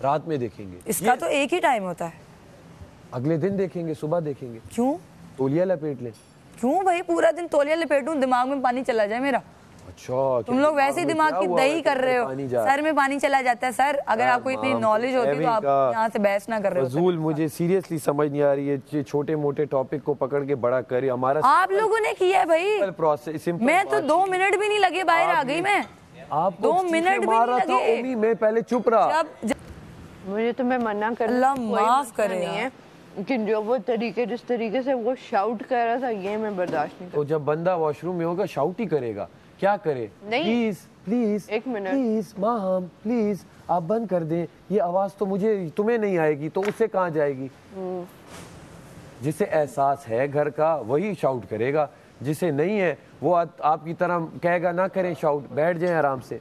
रात में देखेंगे। इसका तो एक ही टाइम होता है, अगले दिन देखेंगे, सुबह देखेंगे। क्यों? तौलिया लपेट ले। क्यों भाई पूरा दिन तौलिया लपेटूं, दिमाग में पानी चला जाए मेरा? अच्छा, तुम लोग वैसे ही दिमाग की दही कर रहे हो, सर में पानी चला जाता है। सर अगर आपको इतनी नॉलेज होती तो आप यहाँ से बहस ना कर रहे हो। फजूल, मुझे सीरियसली समझ नहीं आ रही है, छोटे मोटे टॉपिक को पकड़ के बड़ा करे हमारा। आप लोगों ने किया है भाई प्रोसेस, मैं तो 2 मिनट भी नहीं लगे, बाहर आ गई मैं। आप 2 मिनट भी नहीं लगे। मैं पहले चुप रहा। मुझे तुम्हें मना कर, अल्लाह माफ करे है कि जो वो तरीके, जिस तरीके से वो शाउट कर रहा था, ये मैं बर्दाश्त नहीं। तो जब बंदा वॉशरूम में होगा शाउट ही करेगा, क्या करे? प्लीज प्लीज, एक मिनट प्लीज माहम, प्लीज आप बंद कर दें, ये आवाज तो मुझे, तुम्हें नहीं आएगी तो उससे कहाँ जाएगी? जिसे एहसास है घर का वही शाउट करेगा, जिसे नहीं है वो आपकी तरह कहेगा ना करें शाउट, बैठ जाएं आराम से,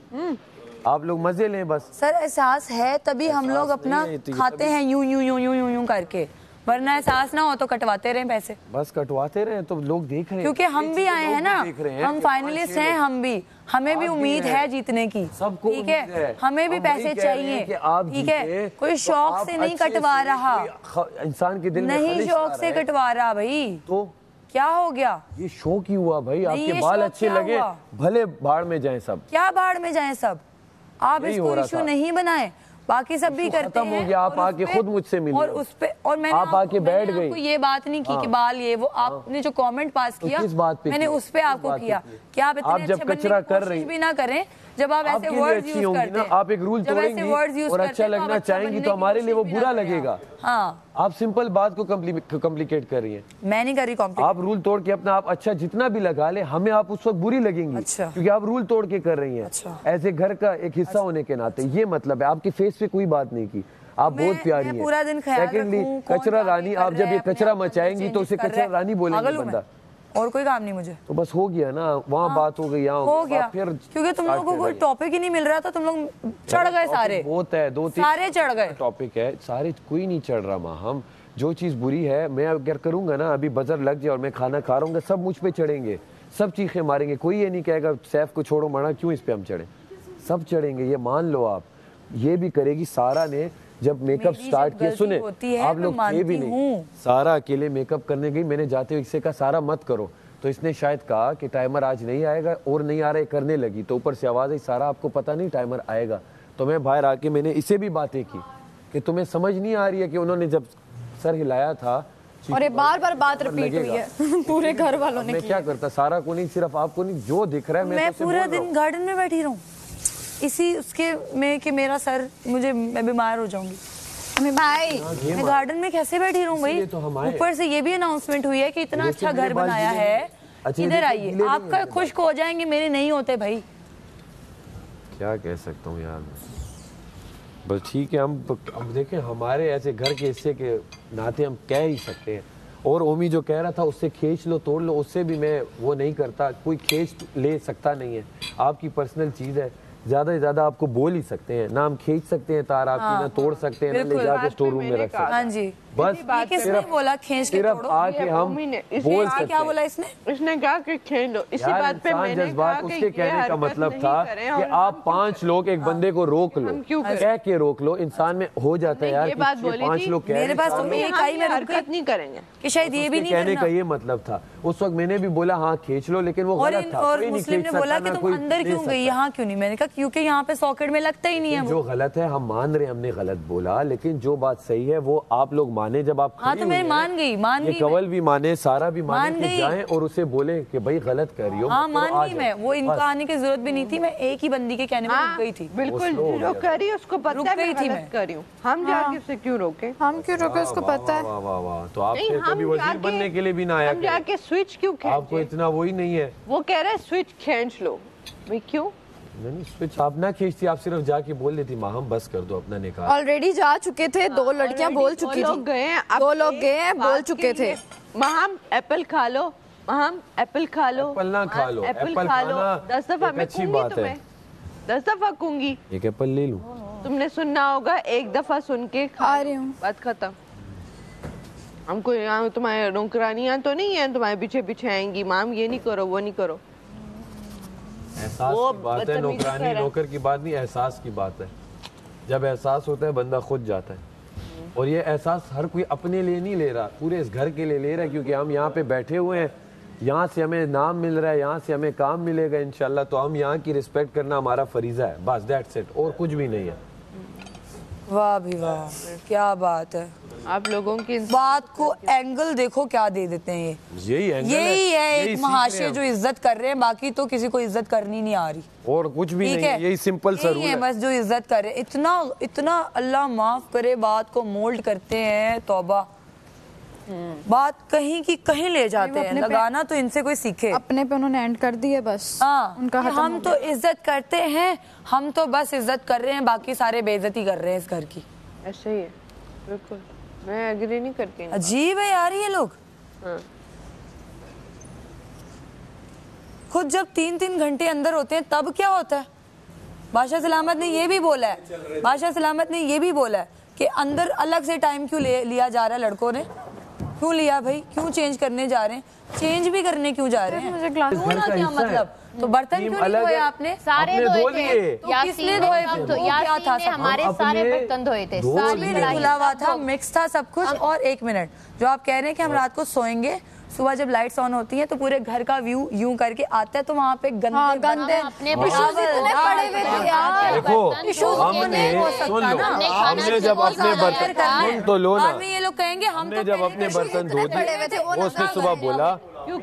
आप लोग मजे लें बस। सर एहसास है तभी हम लोग अपना खाते हैं यूं यूं यूं यूं यूं यूं करके, वरना एहसास ना हो तो कटवाते रहे पैसे, बस कटवाते रहे तो लोग देख रहे हैं। क्योंकि हम भी आए हैं ना, हम फाइनलिस्ट हैं, हम भी, हमें भी उम्मीद है जीतने की, सबको ठीक है, हमें भी पैसे चाहिए, ठीक है, कोई शौक से नहीं कटवा रहा, इंसान के दिल में नहीं शौक से कटवा रहा भाई। तो क्या हो गया? ये शौक ही हुआ भाई, आपके बाल अच्छे लगे, भले बाढ़ में जाएं सब। क्या बाढ़ में जाएं सब? आप इसको इशू नहीं बनाए, बाकी सब भी करते हैं। हो गया, आप आके खुद मुझसे मिले और उस पे, और मैंने आप आके बैठ गई, ये बात नहीं की कि बाल ये वो, आपने जो कमेंट पास किया किस बात पे मैंने उस पे आपको किया कि आप इतने जब कचरा कर रही भी ना करें, जब आप ऐसे वर्ड्स यूज करते हैं, आप एक रूल तोड़ेंगी और अच्छा लगना चाहेंगी तो हमारे लिए वो बुरा लगेगा। हाँ, आप सिंपल बात को कॉम्प्लिकेट कर रही हैं। मैं नहीं कर रही कॉम्प्लिकेट। आप रूल तोड़ के अपना आप अच्छा जितना भी लगा ले, हमें आप उस वक्त बुरी लगेंगी। अच्छा। क्योंकि आप रूल तोड़ के कर रही हैं। अच्छा। ऐसे घर का एक हिस्सा होने के नाते ये मतलब है, आपके फेस पे कोई बात नहीं की, आप बहुत प्यारी हैं। पूरा दिन ख्याल सेकेंडली कचरा रानी, आप जब ये कचरा मचाएंगी तो उसे कचरा रानी बोलेंगे बंदा, और कोई काम नहीं मुझे। तो बस हो गया ना, वहाँ बात हो गई, यहाँ हो गया, फिर क्योंकि तुम लोगों को कोई टॉपिक ही नहीं मिल रहा था, तुम लोग चढ़ गए सारे। होता है 2-3 सारे चढ़ गए, टॉपिक है, सारे कोई नहीं चढ़ रहा। माँ हम जो चीज़ बुरी है, मैं अगर करूंगा ना, अभी बजर लग जाए और मैं खाना खा रहा हूँ, सब मुझ पे चढ़ेंगे, सब चीखें मारेंगे, कोई ये नहीं कहेगा सैफ को छोड़ो माना क्यों इस पे हम चढ़े, सब चढ़ेंगे, ये मान लो आप। ये भी करेगी सारा ने, जब मेकअप स्टार्ट किया, सुने आप लोग थे भी नहीं, सारा अकेले मेकअप करने गई, मैंने जाते हुए इससे कहा सारा मत करो, तो इसने शायद कहा कि टाइमर आज नहीं आएगा, और नहीं आ रहा है, करने लगी, तो ऊपर से आवाज़ आई सारा आपको पता नहीं टाइमर आएगा। तो मैं बाहर आके मैंने इसे भी बातें की कि तुम्हें समझ नहीं आ रही है कि उन्होंने जब सर हिलाया था और ये बार-बार बात रिपीट हुई है पूरे घर वालों ने। मैं क्या करता, सारा को नहीं, सिर्फ आपको नहीं, जो दिख रहा है मैं पूरा दिन गार्डन में बैठी रहूं इसी उसके में कि मेरा सर, मुझे, मैं बीमार हो जाऊंगी। भाई मैं गार्डन में कैसे बैठी रहूं भाई? ऊपर से ये भी अनाउंसमेंट हुई है कि इतना अच्छा घर बनाया है, इधर आइए, आपका खुश्क हो जाएंगे, मेरे नहीं होते भाई। क्या कह सकता हूँ यार, बस ठीक है, हम देखें हमारे ऐसे घर के हिस्से के नाते हम कह ही सकते हैं। और ओमी जो कह रहा था उससे खींच लो तोड़ लो, उससे भी मैं वो नहीं करता, कोई खींच ले सकता नहीं है, आपकी पर्सनल चीज़ है, ज्यादा से ज्यादा आपको बोल ही सकते हैं ना, हम खींच सकते हैं तार आपकी, ना तोड़ सकते हैं, ना ले जाके स्टोर रूम में रख सकते हैं। हाँ जी, बस किसने बोला खींच के तोड़ो? आके हम बोल सकते हैं। क्या बोला इसने? इसने कहा कि खींच लो, इसी बात पे मैंने कहा कि उसके कहने का मतलब था कि आप 5 लोग एक बंदे को रोक लो, कह के रोक लो, इंसान में हो जाता है यार, ये बात बोली 5 लोग कह मेरे पास हरकत नहीं करेंगे कि शायद ये भी नहीं कहने का ये मतलब था। उस वक्त मैंने भी बोला हाँ खींच लो, लेकिन वो गलत था। और मुस्लिम ने बोला कि तुम अंदर क्यों गई, यहाँ क्यों नहीं? मैंने कहा क्योंकि यहाँ पे सॉकेट में लगता ही नहीं है। जो गलत है हम मान रहे, हमने गलत बोला, लेकिन जो बात सही है वो आप लोग माने। जब आप हाँ तो मैं मान गई, कवल भी माने, सारा भी माने कि जाएं और उसे बोले कि भाई गलत कर रही हो। हाँ मान गई मैं, वो इनका आने की जरूरत भी नहीं थी, मैं एक ही बंदी के कहने में रुक गई थी। बिल्कुल जो कर रही है उसको पता है मैं गलत कर रही हूँ, हम जाके उससे क्यों रोके? हम क्यों रोके, उसको पता है। वाह वाह वाह, तो आप फिर कभी वजीर बनने के लिए भी ना आया, हम जाके स्विच क्यों खींचे? आपको इतना वही नहीं है। वो कह रहा है स्विच खींच लो, भाई क्यों? नहीं स्विच आप ना खींचती, आप सिर्फ जाके बोल देती माँ हम बस कर दो अपना निकाह। ऑलरेडी जा चुके थे, 2 लड़कियां बोल चुकी थी, 2 लोग गए हैं, बोल चुके थे माँ हम एप्पल खा लो, हम एप्पल खा लो, एप्पल ना खा लो, एप्पल खा लो, 10 दफा मैं कहूंगी तुम्हें, 10 दफा कहूंगी, एक एप्पल ले लूं। तुमने सुनना होगा, एक दफा सुन के खा रही हूँ, बात खत्म। हमको यहाँ तुम्हारे नौकरानियां तो नहीं है तुम्हारे पीछे पीछे आएंगी, माम ये नहीं करो वो नहीं करो। एहसास की बात है, नौकरानी नौकर की बात नहीं, एहसास की बात है। जब एहसास होता है बंदा खुद जाता है, और ये एहसास हर कोई अपने लिए नहीं ले रहा, पूरे इस घर के लिए ले रहा है, क्योंकि हम यहाँ पे बैठे हुए हैं, यहाँ से हमें नाम मिल रहा है, यहाँ से हमें काम मिलेगा इंशाल्लाह, तो हम यहाँ की रिस्पेक्ट करना हमारा फरीजा है, बस दैट्स इट, और कुछ भी नहीं है। वाह भी वाह, क्या बात है। आप लोगों की बात को एंगल देखो क्या दे देते हैं यही है एक महाशय जो इज्जत कर रहे हैं, बाकी तो किसी को इज्जत करनी नहीं आ रही और कुछ भी नहीं है, यही सिंपल सा रूल है बस जो इज्जत कर रहे हैं। इतना अल्लाह माफ करे बात को मोल्ड करते हैं, तौबा, बात कहीं की कहीं ले जाते हैं, लगाना तो इनसे कोई सीखे। अपने पे उन्होंने एंड कर दिया बस। हाँ, उनका हम तो इज्जत करते हैं, हम तो बस इज्जत कर रहे हैं, बाकी सारे बेइज्जती कर रहे हैं इस घर की। ऐसा ही है, बिल्कुल मैं एग्री नहीं करती। अजीब है यार ये लोग। खुद जब 3-3 घंटे अंदर होते हैं तब क्या होता है? बादशाह सलामत ने ये भी बोला है, बादशाह सलामत ने ये भी बोला है कि अंदर अलग से टाइम क्यों लिया जा रहा है लड़कों ने, क्यों लिया भाई, क्यों चेंज करने जा रहे हैं, चेंज भी करने क्यों जा रहे हैं, क्या मतलब? तो बर्तन क्यों नहीं धोए आपने? सारे धोए थे, किसने धोए थे? क्या था? हमारे सारे बर्तन धोए थे, खुला हुआ था, मिक्स था सब कुछ। और एक मिनट, जो आप कह रहे हैं कि हम रात को सोएंगे, सुबह जब लाइट्स ऑन होती हैं तो पूरे घर का व्यू यूं करके आता है, तो वहाँ पे गंदे हमने जब अपने बर्तन तो लो ना, ये लोग कहेंगे हमने जब अपने बर्तन धो दिए, उसने सुबह बोला,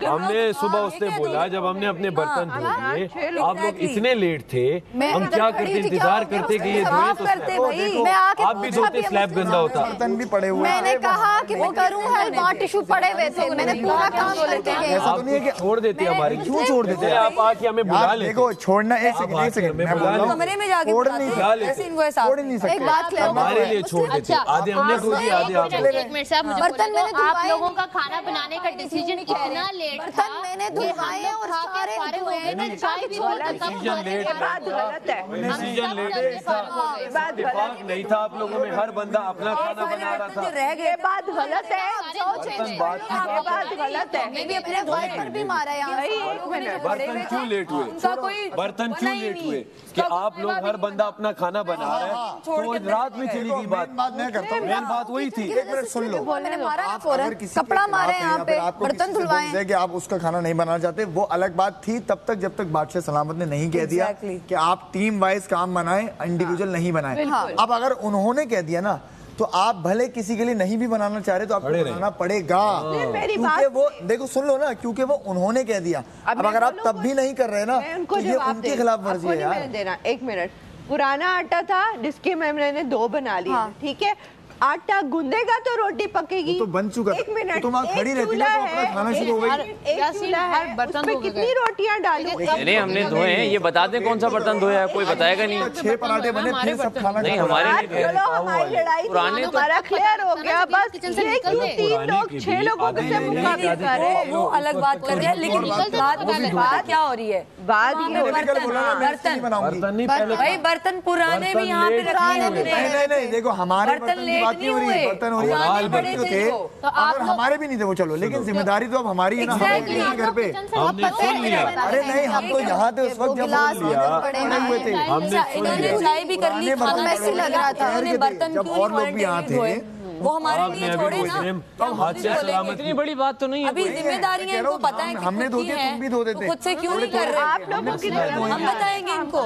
हमने सुबह उसने बोला जब हमने अपने बर्तन धो दिए, आप लोग इतने लेट थे, हम क्या करते, इंतजार करते कि ये धोए तो आप भी धोते, स्लैब गंदा होता, बर्तन भी पड़े हुए। मैंने कहा कि मैं करूं हेल्प, वहाँ टिश्यू पड़े हुए थे, मैंने पूरा काम करके गई। आप छोड़ देते हमारी, क्यों छोड़ देते? आप आके हमें बुला लेते। देखो छोड़ना, एक सेकंड कमरे में जाके छोड़ नहीं सकते, एक बात हमारे लिए छोड़ देते, आधे हमने धो दिए, आधे आप। एक मिनट साहब, बर्तन मैंने आप लोगों का खाना बनाने का डिसीजन कितना लेट था, बर्तन मैंने धुलवाए हैं और सारे धुए हैं, चाय भी डिसीजन लेट इत्तेफाक नहीं था आप लोगों में, हर बंदा अपना खाना बना रहा था। रह गए, बात गलत है, बात गलत है। मैं भी अपने भाई पर भी मारा यहाँ। बर्तन क्यों लेट हुए, बर्तन क्यों लेट हुए कि आप लोग हर बंदा अपना खाना बना रहा है, तो रात में चली गई बात। मैं करता हूँ, मेन बात वही थी। एक मिनट सुन लो, मैंने मारा फौरन, कपड़ा मारे यहाँ पे, बर्तन धुलवाए कि आप उसका खाना नहीं बनाना चाहते, वो अलग बात थी तब तक जब तक बादशाह सलामत ने नहीं कह दिया कि आप टीम वाइज काम बनाएं, इंडिविजुअल नहीं बनाएं। अब अगर उन्होंने कह दिया ना, तो आप भले किसी के लिए नहीं भी बनाना चाह रहे तो आपको बनाना पड़ेगा, क्योंकि वो देखो सुन लो ना, क्योंकि वो उन्होंने कह दिया। अब अगर आप तब भी नहीं कर रहे ना, तो ये उनके खिलाफ वर्जी है यार। एक मिनट, पुराना आटा था जिसके मैंने 2 बना लिए, ठीक है, आटा गूंदेगा तो रोटी पकेगी, तो बन चुका। एक मिनट, तो तुम खड़ी रहती ना, तो अपना खाना शुरू हो गई। एक चूल्हा है, उसमें कितनी रोटियां डालूं? नहीं हमने धोए हैं, ये बता दें कौन सा बर्तन धोया है, कोई बताएगा नहीं। 6 पराठे बने, फिर सब खाना नहीं हमारे चलो हमारी लड़ाई पुराने हमारा क्लियर हो गया, बस ये 3 लोग 6 लोगों से मुकाबला कर रहे हैं, वो अलग बात कर रहे हैं, लेकिन बात क्या हो रही है? बात ये बर्तन भाई बर्तन पुराने भी यहाँ पे नहीं, देखो हमारे बर्तन की बात नहीं हो रही है, बर्तन हो रही है बड़े थे, अगर हमारे भी नहीं थे वो चलो, लेकिन जिम्मेदारी तो अब हमारी है ना, हम घर पे। अरे नहीं, हम तो यहाँ थे उस वक्त जब पड़े हुए थे, इन्होंने चाय भी कर ली, खाना ऐसे लग रहा था, उन्होंने बर्तन जब और लोग भी यहाँ थे, वो हमारे लिए छोड़े ना, इतनी बड़ी बात तो नहीं है। अभी जिम्मेदारियां इनको पता है, हमने धो दिया, तुम भी धो देते, खुद से क्यों नहीं कर रहे? आप लोगों की हम बताएंगे इनको।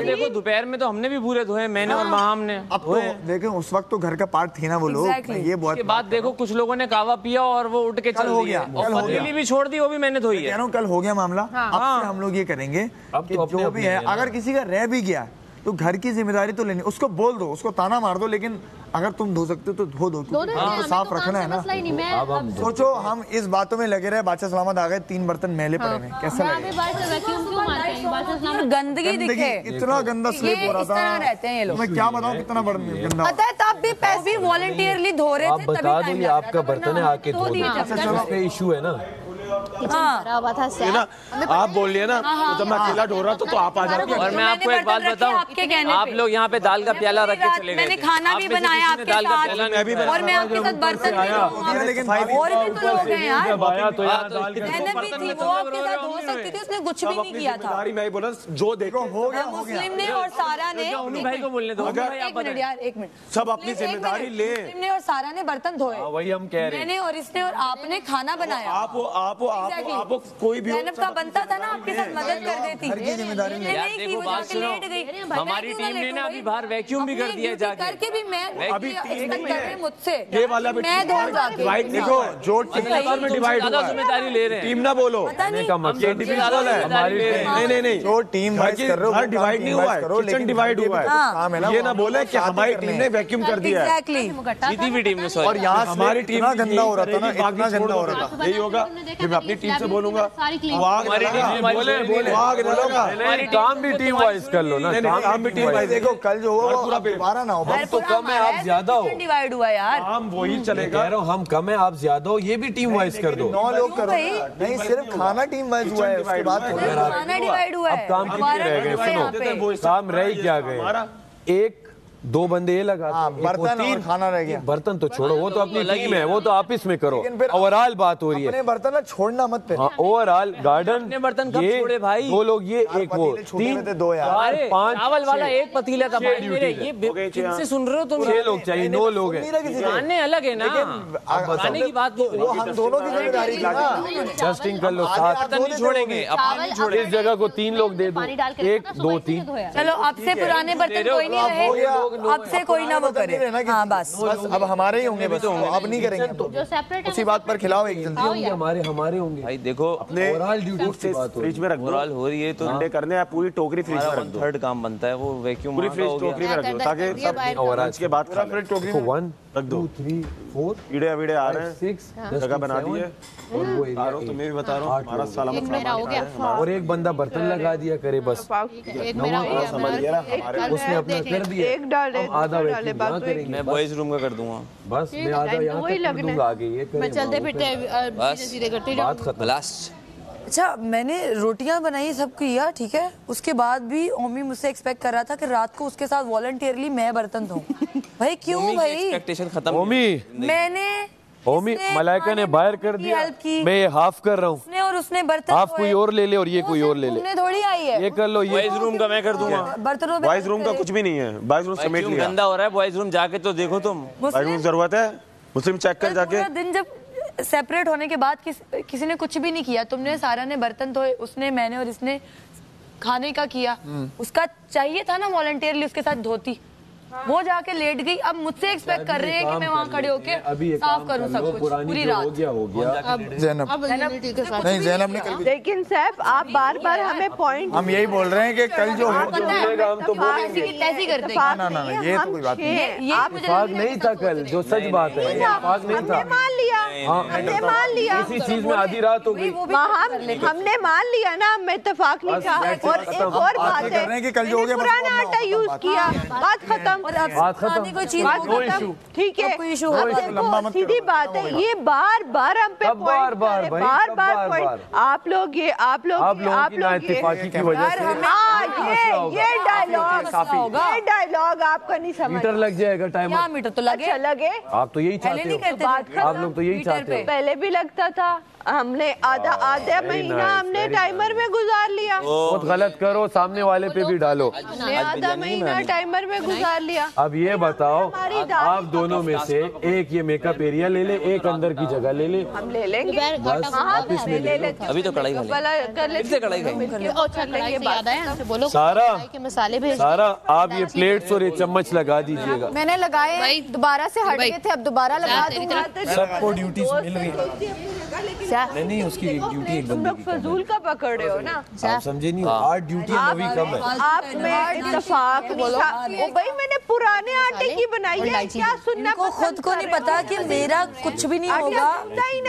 देखो दोपहर में तो हमने भी पूरे धोए, मैंने और माम ने। अब तो देखें उस वक्त तो घर का पार्ट थी ना वो लोग, ये बहुत बात देखो, कुछ लोगों ने कावा पिया और वो उठ के चल हो गया, पतीली भी छोड़ दी, वो भी मैंने धोई है। कल हो गया मामला। अब से हम लोग ये करेंगे कि जो भी है, अगर किसी का रह भी गया तो घर की जिम्मेदारी तो लेनी, उसको बोल दो, उसको ताना मार दो, लेकिन अगर तुम धो सकते हो तो धो दो, तो साफ रखना है ना। सोचो हम इस बातों में लगे रहे, बादशाह सलामत आ गए, 3 बर्तन मैले पड़े हैं, कैसा लगेगा? गंदगी दिखे, इतना गंदा स्लिप हो रहा था, रहते हैं ये लोग, मैं क्या बताऊं कितना गंदा। पता है तब भी पैसे भी वॉलंटियरली धो रहे थे, बता दो ये आपका बर्तन है, आके धो दो, इशू है ना। भरा हुआ था है ना, आप बोल रही है ना, तो जब मैं अकेला ढो रहा तो आप आ जाते। और मैं आपको एक बात बताऊं, आप लोग यहाँ पे दाल का प्याला रख के चले गए। मैंने खाना भी बनाया आपके साथ, और मैं आपके साथ बर्तन भी और भी तो लोग हैं यार, मेहनत भी थी, वो आपके साथ हो सकती थी, उसने कुछ भी नहीं किया था। मैं बोला जो देखो हो गया, मुस्लिम ने और सारा ने, भाई को बोलने दो, एक मिनट यार, एक मिनट, सब अपनी जिम्मेदारी ले। मुस्लिम ने और सारा ने बर्तन धोए, वही हम कह रहे हैं, मैंने और इसने और आपने खाना बनाया। आप कोई भी ज़ैनब का बनता था ना आपके साथ मदद कर देती, देखो बात सुनो, हमारी टीम ने ना अभी बाहर वैक्यूम भी कर दिया जाके, करके भी मैं अभी मुझसे ये वाला मैं धो जाके देखो जो टीम में डिवाइड हुआ है, जिम्मेदारी ले रहे हैं, टीम ना बोलो, इंडिविजुअल है हमारी, नहीं जो टीम हर डिवाइड नहीं हुआ है, किचन डिवाइड हुआ है, ये ना बोले कि हमारी टीम ने वैक्यूम कर दिया है, जीती भी टीम ने, और यहाँ हमारी टीम गंदा हो रहा था ना, इतना गंदा हो रहा था, यही होगा कि मैं अपनी टीम से बोलूंगा, हमारी काम भी टीम वाइज कर लो ना, काम भी टीम वाइज। देखो कल जो हुआ वो दोबारा ना हो, हम तो कम है आप ज्यादा हो, डिवाइड हुआ यार, काम वही चलेगा, कह रहा हूँ हम कम है आप ज्यादा हो, ये भी टीम वाइज कर दो, 9 लोग करो, नहीं सिर्फ खाना टीम वाइज हुआ है, उसके बाद खाना डिवाइड हुआ है, अब काम कितने रह गए, सुनो काम रह क्या गए, एक 2 बंदे ये लगा, बर्तन और खाना रह गया, बर्तन तो छोड़ो, वो तो अपनी टीम है, वो तो आपस में करो, ओवरऑल बात हो रही है, अपने बर्तन छोड़ना मत पे, ओवरऑल गार्डन बर्तन कब छोड़े भाई, 2 लोग ये एक वो 3 2 यार, 5 चावल वाला एक पतीला था भाई मेरे, ये किससे सुन रहे हो तुम, 6 लोग चाहिए, 9 लोग हैं, खाने अलग है ना, खाने की बात वो हम दोनों की जिम्मेदारी थी ना, जस्टिंग कर लो, 7 नहीं छोड़ेंगे, इस जगह को 3 लोग दे दो, 1 2 3, चलो अब से पुराने बर्तन कोई नहीं रहे, अब से कोई ना वो करे, हाँ बस अब हमारे ही होंगे, बस अब नहीं करेंगे, तो उसी बात पर खिलाओ एक जल्दी, हमारे होंगे भाई। देखो अपने ओवरऑल ड्यूटी से फ्रिज में रख दो, ओवरऑल हो रही है तो ठंडे करने हैं, पूरी टोकरी फ्रिज में रख दो, थर्ड काम बनता है वो वैक्यूम, पूरी फ्रिज टोकरी में रख दो, ताकि सब लंच के बाद खा लें। टोकरी में 1 रख दो, 2 3 4 कीड़े वीड़े आ रहे हैं, 6 जगह बना दी है, और वो तुम्हें भी बता रहा हूँ, हमारा साला मेरा हो गया, और एक बंदा बर्तन लगा दिया करे बस, एक मेरा हो गया, समझ गया ना, हमारे उसने अपना कर दिया, एक डाले, आधा वैक्यूम यहाँ करेंगे, मैं बॉयज रूम का कर दूंगा, बस मैं आधा यहाँ कर दूंगा, आगे ये मैं चलते फिरते सीधे करते जाऊँ, बात खत्म। लास्ट अच्छा मैंने रोटियां बनाई, सब किया ठीक है, उसके बाद भी ओमी मुझसे एक्सपेक्ट कर रहा था कि रात को उसके साथ वॉलंटियरली मैं बर्तन धोऊं। भाई क्यों भाई, एक्सपेक्टेशन खत्म, ओमी मैंने ओमी मलाइका ने बाहर कर दिया, मैं ये हाफ कर रहा हूँ, उसने और उसने बर्तन हाफ कोई और ले ले और ये कोई और ले ले, तुमने थोड़ी आई है, ये कर लो, ये बॉयज रूम का मैं कर दूंगा, बर्तनों में बॉयज रूम का कुछ भी नहीं है, बॉयज रूम समेट लिया, गंदा हो रहा है बॉयज रूम, जाके तो देखो तुम, बॉयज रूम जरूरत है, मुस्लिम चेक कर जाके, दिन जब सेपरेट होने के बाद किसी ने कुछ भी नहीं किया, तुमने सारा ने बर्तन धोए, उसने मैंने और इसने खाने का किया, उसका चाहिए था ना वॉलंटियरली उसके साथ धोती, वो जाके लेट गई, अब मुझसे एक्सपेक्ट कर रहे हैं कि मैं वहाँ खड़े होके साफ करूँ सब कुछ पूरी रात, हो गया ज़ैनब नहीं, ज़ैनब ने कल, लेकिन सैफ आप बार बार हमें पॉइंट, हम यही बोल रहे हैं कि कल जो हम तो बोलेंगे, ऐसे करते ना ये तो कोई बात नहीं, इत्तेफाक नहीं था कल, जो सच बात है, इत्तेफाक नहीं था, मान लिया, हमने मान लिया, इसी चीज में आधी रात हो गई, हमने मान लिया ना, मैं इत्तेफाक नहीं था, और एक और बात है, कल जो हो गया पुराना आटा यूज किया, बात खत्म, और अब खाने कोई चीज ठीक है, लंबा मत सीधी बात है, ये बार बार हम पे बार बार पॉइंट, आप लोग ये इत्तेफाकी की वजह से ये डायलॉग आपका नहीं समझ, मीटर लग जाएगा, टाइम क्या मीटर तो लगे, अच्छा लगे, आप तो यही चाहते हो, आप लोग तो यही चाहते हो, पहले भी लगता था, हमने आधा महीना हमने टाइमर में गुजार लिया, बहुत गलत करो, सामने वाले पे भी डालो, हमने आधा महीना टाइमर में गुजार लिया, अब ये बताओ आप दोनों में से एक ये मेकअप एरिया ले ले, एक अंदर की जगह ले ले, हम ले लेंगे, अभी तो कढ़ाई कर लेते, कढ़ाई मसाले भेज, सारा आप ये प्लेट्स और ये चम्मच लगा दीजिएगा, मैंने लगाए, दोबारा से हट गए थे, अब दोबारा लगा दूंगा, सबको ड्यूटी मिल रही है, नहीं उसकी ड्यूटी एक तुम लोग फजूल का पकड़ रहे हो ना, आप समझे नहीं, 8 ड्यूटी अभी कम है, आप में इत्तेफाक नहीं था, ओ भाई मैंने पुराने आटे की बनाई है, क्या सुनना, को खुद को नहीं पता कि मेरा कुछ भी नहीं होगा,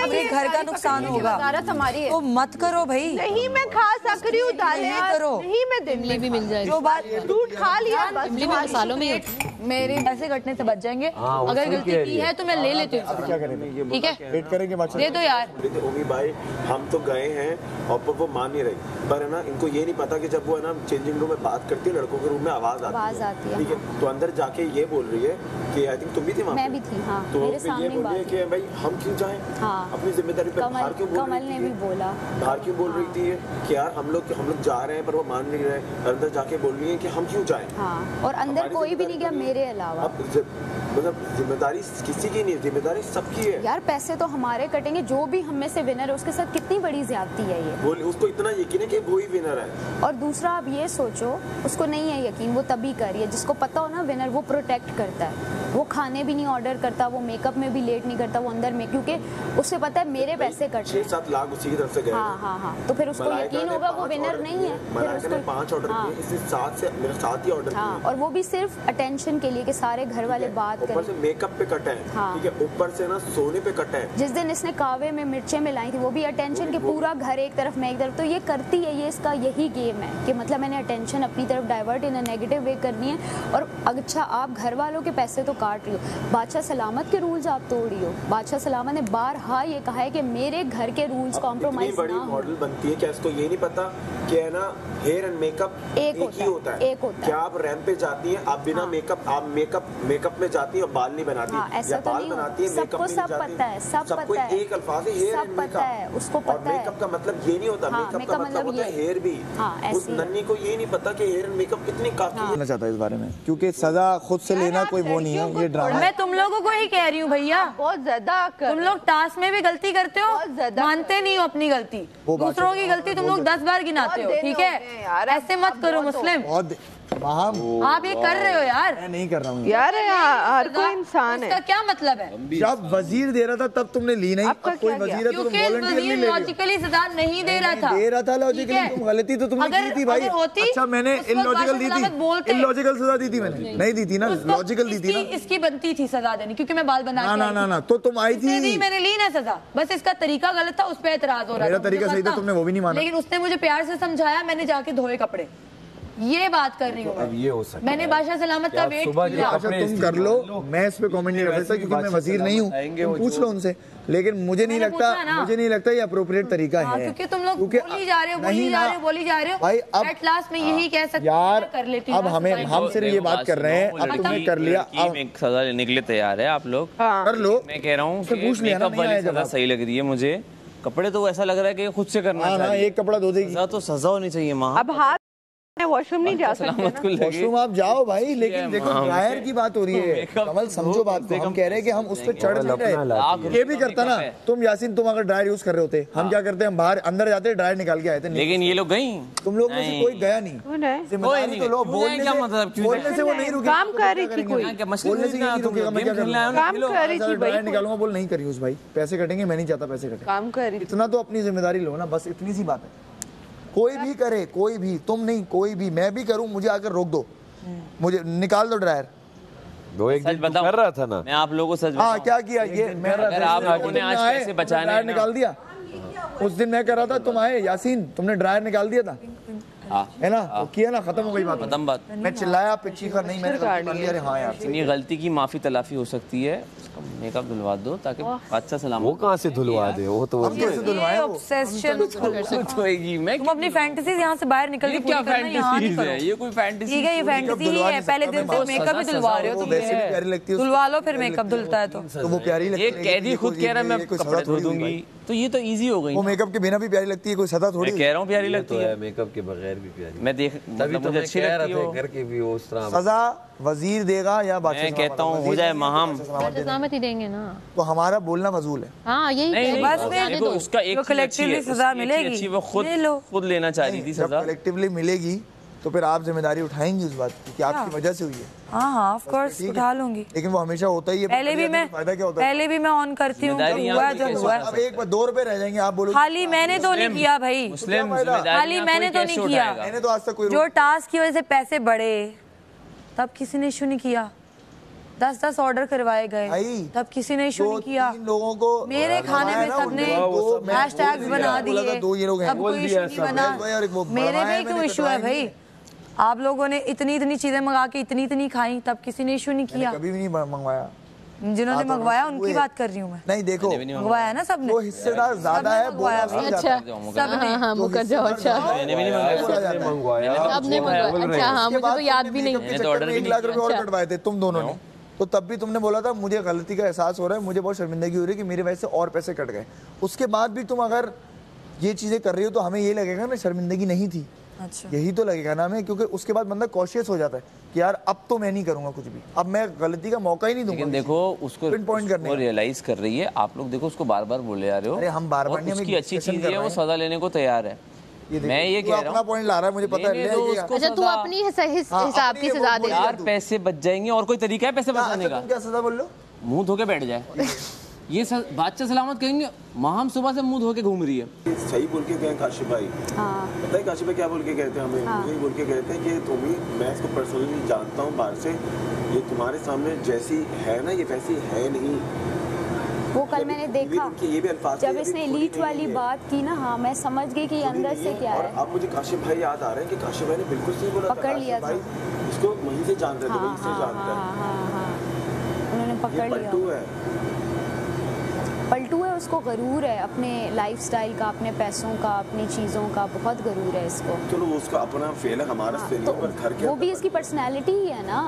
अपने घर का नुकसान होगा, हमारी तो मत करो भाई, नहीं मैं खा सक रही हूँ दालें, करो, नहीं मैं दिन भी मिल जाएगी, जो बात दूध खा लिया, मसालों में मेरी पैसे कटने से बच जाएंगे। अगर गलती की है तो मैं ले लेती हूँ। क्या करेंगे? ठीक है, वेट करेंगे बात दे दो यार। ओमी भाई हम तो गए हैं और वो मान नहीं रही, पर है ना इनको ये नहीं पता कि जब वो है ना चेंजिंग रूम में बात करती है लड़कों के रूम में आवाज आती है, ठीक है, तो अंदर जाके ये बोल रही है कि आई थिंक तुम भी थी वहाँ, मैं भी थी, हाँ, तो मेरे फिर सामने ये बोल रही है कि भाई हम क्यों जाएं, हाँ, अपनी जिम्मेदारी पे बाहर क्यों बोल रही कमल ने भी बोला, बाहर क्यों बोल रही थी कि यार हम लोग जा रहे हैं पर वो मान नहीं रहे, अंदर जाके बोल रही है कि हम क्यों जाएं, हाँ, और अंदर कोई भी नहीं गया मेरे अलावा। अब मतलब जिम्मेदारी किसी की नहीं, जिम्मेदारी सबकी है यार। पैसे तो हमारे कटेंगे, जो भी हम में से विनर है उसके साथ कितनी बड़ी ज्यादती है ये। वो उसको इतना यकीन है कि वो ही विनर है। और दूसरा आप ये सोचो, उसको नहीं है यकीन, वो तभी कर रही है। जिसको पता हो ना विनर, वो प्रोटेक्ट करता है, वो खाने भी नहीं ऑर्डर करता, वो मेकअप में भी लेट नहीं करता, वो अंदर में, क्योंकि उसे पता है मेरे पैसे कट 6-7 लाख उसी की तरफ से गए। हाँ हाँ हाँ, तो फिर उसको यकीन होगा वो विनर नहीं है। फिर उसको 5 ऑर्डर किए, इसने 7 से मेरे 7 ही ऑर्डर हाँ, और वो भी सिर्फ अटेंशन के लिए कि सारे घर वाले बात करें। ऊपर से मेकअप पे कटा है, हाँ, ठीक है, ऊपर से ना सोने पे कटा है। जिस दिन इसने कावे में मिर्चें मिलाई थी वो भी अटेंशन के, पूरा घर एक तरफ मैं एक तरफ, तो ये करती है, ये इसका यही गेम है कि मतलब मैंने अटेंशन अपनी तरफ divert in a negative way करनी है। और अच्छा आप घर वालों के पैसे तो काट रही हो, बादशाह सलामत के रूल्स आप तोड़ रही हो। बादशाह सलामत ने बारहा ये कहा है कि मेरे घर के रूल्स कॉम्प्रोमाइज बड़ी मॉडल बनती है, क्या इसको ये नहीं पता कि है ना हेयर एंड मेकअप एक ही होता है, एक होता है। क्या आप रैंप पे जाती हैं, आप बिना मेकअप, आप मेकअप में जाती हैं और बाल नहीं बनाती, ऐसा तो बाल बनाती है, मेकअप में सब पता है, सब पता है, एक अल्फाज है हेयर एंड मेकअप, उसको पता है। मेकअप का मतलब ये नहीं होता, मेकअप का मतलब होता है हेयर भी। उस नन्ही को ये नहीं पता कि हेयर एंड मेकअप कितनी काफी है। चाहता है इस बारे में, क्योंकि सजा खुद से लेना कोई वो नहीं है, ये ड्रामा। मैं तुम लोगों को ही कह रही हूँ भैया, बहुत ज्यादा तुम लोग टास्क में भी गलती करते हो, मानते नहीं हो अपनी गलती, दूसरों की गलती तुम लोग 10 बार गिनाते हो, ठीक है, ऐसे मत करो मुस्लिम। आप ये कर रहे हो यार। मैं नहीं कर रहा हूँ यार, हर कोई इंसान है, इसका क्या मतलब है? जब वजीर दे रहा था तब तुमने ली नहीं, अब कोई वजीर है तो तुम वॉलंटियरली ले रहे हो। लॉजिकली सजा नहीं दे रहा था, दे रहा था लॉजिकली, तुम गलती तो तुमने की थी भाई। अच्छा मैंने इलॉजिकल दी थी, इलॉजिकल सजा दी थी मैंने, नहीं दी थी ना, लॉजिकल दी थी ना। इसकी बनती थी सजा देनी, क्योंकि मैं बाल बना ना, तो तुम आई थी, मैंने ली ना सजा, बस इसका तरीका गलत था, उस पर एतराज हो रहा था। मेरा तरीका सही था, तुमने वो भी नहीं माना। लेकिन उसने मुझे प्यार से समझाया, मैंने जाके धोए कपड़े, ये बात कर रही हूँ। अब ये हो सकता मैंने बादशाह सलामत का वेट किया। तुम कर लो, मैं इस पे कमेंट नहीं कर सकता क्योंकि मैं वजीर नहीं हूँ, तुम पूछ लो उनसे, लेकिन मुझे नहीं लगता ये अप्रोप्रिएट तरीका है, क्योंकि तुम लोग बोली जा रहे हो भाई। अब एट लास्ट में यही कह सकते यार, कर लेती अब हम सिर्फ ये बात कर रहे हैं, अब तुमने कर लिया, अब सजा लेने के लिए तैयार है आप लोग, कर लो। मैं कह रहा हूँ पूछ लिया ना, सजा सही लग रही है मुझे, कपड़े तो ऐसा लग रहा है कि खुद से करना चाहिए, एक कपड़ा धो देगी, तो सजा होनी चाहिए माँ। अब हाथ वॉशरूम नहीं जा सकते, वॉशरूम आप जाओ भाई, लेकिन देखो ड्रायर की बात हो रही है, कमल समझो बात को, हम कह रहे हैं कि हम उस पर चढ़ नहीं रहे। ये भी करता ना तुम यासीन, तुम अगर ड्रायर यूज कर रहे होते, हम क्या करते हैं, हम बाहर अंदर जाते ड्रायर निकाल के आए थे, लेकिन ये लोग गई, तुम लोग में से कोई गया नहीं, जिम्मेदारी तो लो, बोलने से वो नहीं रुके, काम कर रही थी, कोई बोलने से नहीं रुकेगा, मैं क्या करूँगा, काम कर रही थी, ड्रायर निकालूंगा, बोल नहीं करी उस भाई, पैसे कटेंगे, मैं नहीं चाहता पैसे कटे, काम कर रही, इतना तो अपनी जिम्मेदारी लो ना, बस इतनी सी बात है। कोई भी करे, कोई भी, तुम नहीं, कोई भी, मैं भी करूं, मुझे आकर रोक दो, मुझे निकाल दो ड्रायर। दो एक दिन कर रहा था ना, मैं आप लोगों को सच हाँ क्या किया ये, अगर आप लोगों ने आज पैसे बचाने ड्रायर निकाल दिया, उस दिन मैं कर रहा था, तुम आए यासीन, तुमने ड्रायर निकाल दिया था, है ना, तो किया ना, खत्म हो गई बात, खत्म बात। मैं चिल्लाया पे चीखा नहीं, मैंने गलती कर ली, अरे हाँ यार, ये गलती की माफी तलाफी हो सकती है, उसका मेकअप धुलवा दो ताकि बादशाह सलाम। वो कहाँ से धुलवा दे, वो तो तुम अपनी फैंटेसी यहाँ से बाहर निकल के क्या फैंटेसीज है, ये कोई फैंटेसी, ठीक है, ये फैंटेसी ही है, पहले दिन से मेकअप ही धुलवा रहे हो तुम, प्यारी लगती है, धुलवा लो फिर मेकअप धुलता है तो वो प्यारी लगती है, एक कैदी खुद कह रहा है मैं कपड़े धो दूंगी, तो ये तो इजी हो गई, वो मेकअप के बिना भी प्यारी लगती है, कोई सजा थोड़ी, मैं कह रहा हूँ प्यारी लगती है, मेकअप के बगैर भी प्यारी, मैं देख मुझे अच्छी लगती है, घर के भी उस तरह सजा वजीर देगा या बादशाह, मैं कहता हूँ हो जाए महाम, सलामत ही देंगे ना, तो हमारा बोलना फजूल है। हाँ यही बस देखो उसका एक कलेक्टिवली सजा मिलेगी, वो खुद लेना चाह रही थी सजा, कलेक्टिवली मिलेगी तो फिर आप जिम्मेदारी उठाएंगी उस बात की कि आपकी वजह से हुई है। हाँ ऑफ कोर्स उठा लूंगी, लेकिन वो हमेशा होता ही है, पहले भी मैं फायदा क्या होता है, पहले भी मैं ऑन करती हूँ, जब हुआ अब एक 2 रुपए रह जाएंगे, आप बोलो खाली मैंने तो नहीं किया भाई, खाली मैंने तो नहीं किया, मैंने तो आज तक कोई जो टास्क की वजह से पैसे बढ़े तब किसी ने इशू नहीं किया, 10-10 ऑर्डर करवाए गए तब किसी ने इशू नहीं किया, लोगों को मेरे खाने में सबने हैशटैग्स बना दिए, तब कोई इशू नहीं बना, मेरे में क्यों इशू है भाई, आप लोगों ने इतनी इतनी चीजें मंगा के इतनी खाई, तब किसी ने इशू नहीं किया। कभी भी नहीं मंगवाया। जिन्होंने मंगवाया उनकी बात कर रही हूँ मैं। नहीं देखो, मंगवाया है ना सबने। वो हिस्सेदार ज्यादा है, अच्छा सबने मुकर जाओ। अच्छा मैंने भी नहीं मंगवाया, आपने मंगवाया। अच्छा हाँ, मुझे तो याद भी नहीं। 1 लाख रुपए और कटवाए थे तुम दोनों ने, तो तब भी तुमने बोला था मुझे गलती का एहसास हो रहा है, मुझे बहुत शर्मिंदगी हो रही है कि मेरे वजह से और पैसे कट गए। उसके बाद भी तुम अगर ये चीजें कर रही हो तो हमें ये लगेगा ना शर्मिंदगी नहीं थी। अच्छा यही तो लगेगा ना हमें, क्योंकि उसके बाद बंदा कॉशियस हो जाता है कि यार अब तो मैं नहीं करूंगा कुछ भी, अब मैं गलती का मौका ही नहीं दूंगा। लेकिन देखो उसको पॉइंट करने वो रियलाइज कर रही है, आप लोग देखो उसको बार बार बोले जा रहे हो। अरे हम बार-बार नहीं, उसकी अच्छी चीज है, वो सजा लेने को तैयार है। मैं ये कह रहा हूँ अपना पॉइंट ला रहा है, मुझे पता है। अच्छा तू अपनी हिसाब की सजा दे। यार पैसे बच जाएंगे, और कोई तरीका है पैसे बचाने का? क्या सजा बोल लो? मुंह धो के बैठ जाए, ये बादशाह सलामत कहेंगे। माँ सुबह से मुंह धो के घूम रही है। सही बोल के गए काशिफ भाई। पता है काशिफ भाई क्या बोल के कहते हैं हमें? यही बोल के कहते हैं कि तुम ही, मैं इसको पर्सनली जानता हूँ बाहर से, ये तुम्हारे सामने जैसी है ना ये वैसी है नहीं। वो कल मैंने देखा ये भी अल्फाज जब इसने लीच वाली बात की ना, हाँ मैं समझ गई कि अंदर से क्या है। अब मुझे काशिफ भाई याद आ रहे हैं कि काशिफ भाई ने बिल्कुल सही बोला, पकड़ लिया था इसको वहीं से जान रहे थे, वहीं से जानते हैं। उन्होंने पकड़ लिया। पलटू है, उसको गरूर है अपने लाइफस्टाइल का, अपने पैसों का, अपनी चीज़ों का बहुत गरूर है इसको। चलो वो उसका अपना फेल है, हमारा फेल है, पर घर के वो भी इसकी पर्सनैलिटी ही है ना।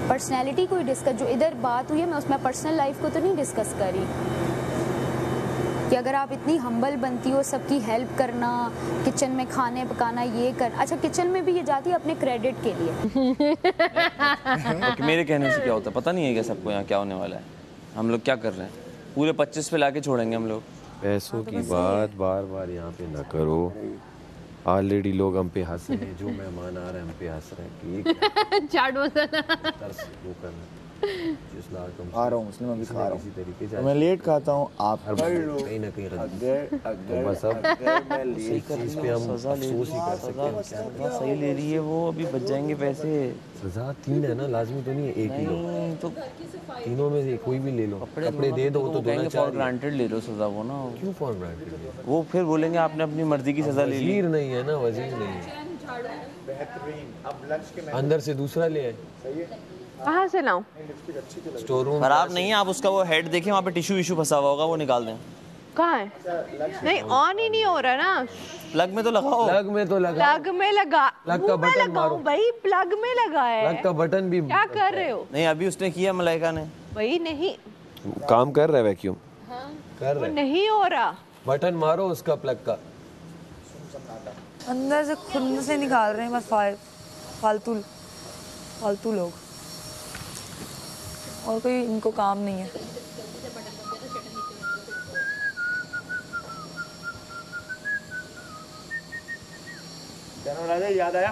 पर्सनैलिटी कोई डिस्कस, जो इधर बात हुई है मैं उसमें पर्सनल लाइफ को तो नहीं डिस्कस करी कि अगर आप इतनी हम्बल बनती हो, सबकी हेल्प करना, किचन में खाने पकाना, ये कर। अच्छा किचन में भी ये जाती है अपने क्रेडिट के लिए। मेरे कहने से क्या होता है पता नहीं है क्या सबको यहाँ क्या होने वाला है। हम लोग क्या कर रहे हैं, पूरे 25 पे लाके छोड़ेंगे हम लोग। पैसों की बात बार बार यहाँ पे ना करो। ऑलरेडी लोग हम पे हंस रहे हैं, जो मेहमान आ रहे हैं हम पे हंस रहे हैं। चाट मसाला आ रहा हूँ मुस्लिम, अभी खा रहा हूँ, मैं लेट खाता हूँ, आप कहीं ना कहीं तो बस अब सही चीज पे हम अफसोस ही कर सकते हैं। सही ले रही है वो, अभी बच जाएंगे पैसे। सजा 3 है ना, लाजमी तो नहीं है एक ही लो, तो तीनों में से कोई भी ले लो। कपड़े दे दो तो दोनों फॉर ग्रांटेड ले लो सजा वो ना। क्यों फॉर ग्रांटेड? वो फिर बोलेंगे आपने अपनी मर्जी की सजा ले ली। वजीर नहीं है ना, वजीर नहीं है। अंदर से दूसरा ले आए। कहाँ से लाऊं? स्टोर रूम खराब नहीं है, आप उसका वो हेड देखें, वहाँ पे टिश्यू इशू फंसा हुआ होगा, वो निकाल दें। कहाँ है? नहीं ऑन ही नहीं हो रहा ना। प्लग में तो लगाओ। प्लग में तो लगा, प्लग में लगा, प्लग का बटन मारो भाई, प्लग में लगा है। प्लग का बटन भी क्या कर रहे हो? नहीं अभी उसने किया मलाइका ने। भाई नहीं काम कर रहा है वैक्यूम। कर रहे नहीं हो रहा। बटन मारो उसका प्लग का। अंदर से खुद से निकाल रहे हैं बस फालतू लोग, और कोई इनको काम नहीं है। राजा याद आया?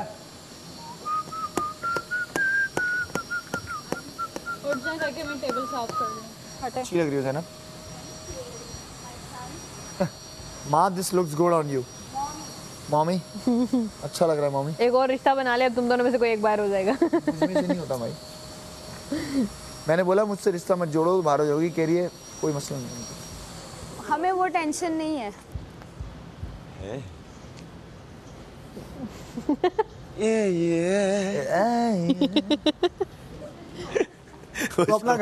उठ जा करके मैं टेबल साफ कर लूं। हटे। अच्छी लग रही है ना माँ, this looks good on you mommy. अच्छा लग रहा है मॉमी। एक और रिश्ता बना ले, अब तुम दोनों में से कोई एक बार हो जाएगा। मुझसे नहीं होता भाई, मैंने बोला मुझसे रिश्ता मत जोड़ो, बाहर हो जाओगी, कह रही है कोई मसला नहीं। हमें वो टेंशन नहीं है। तू अपना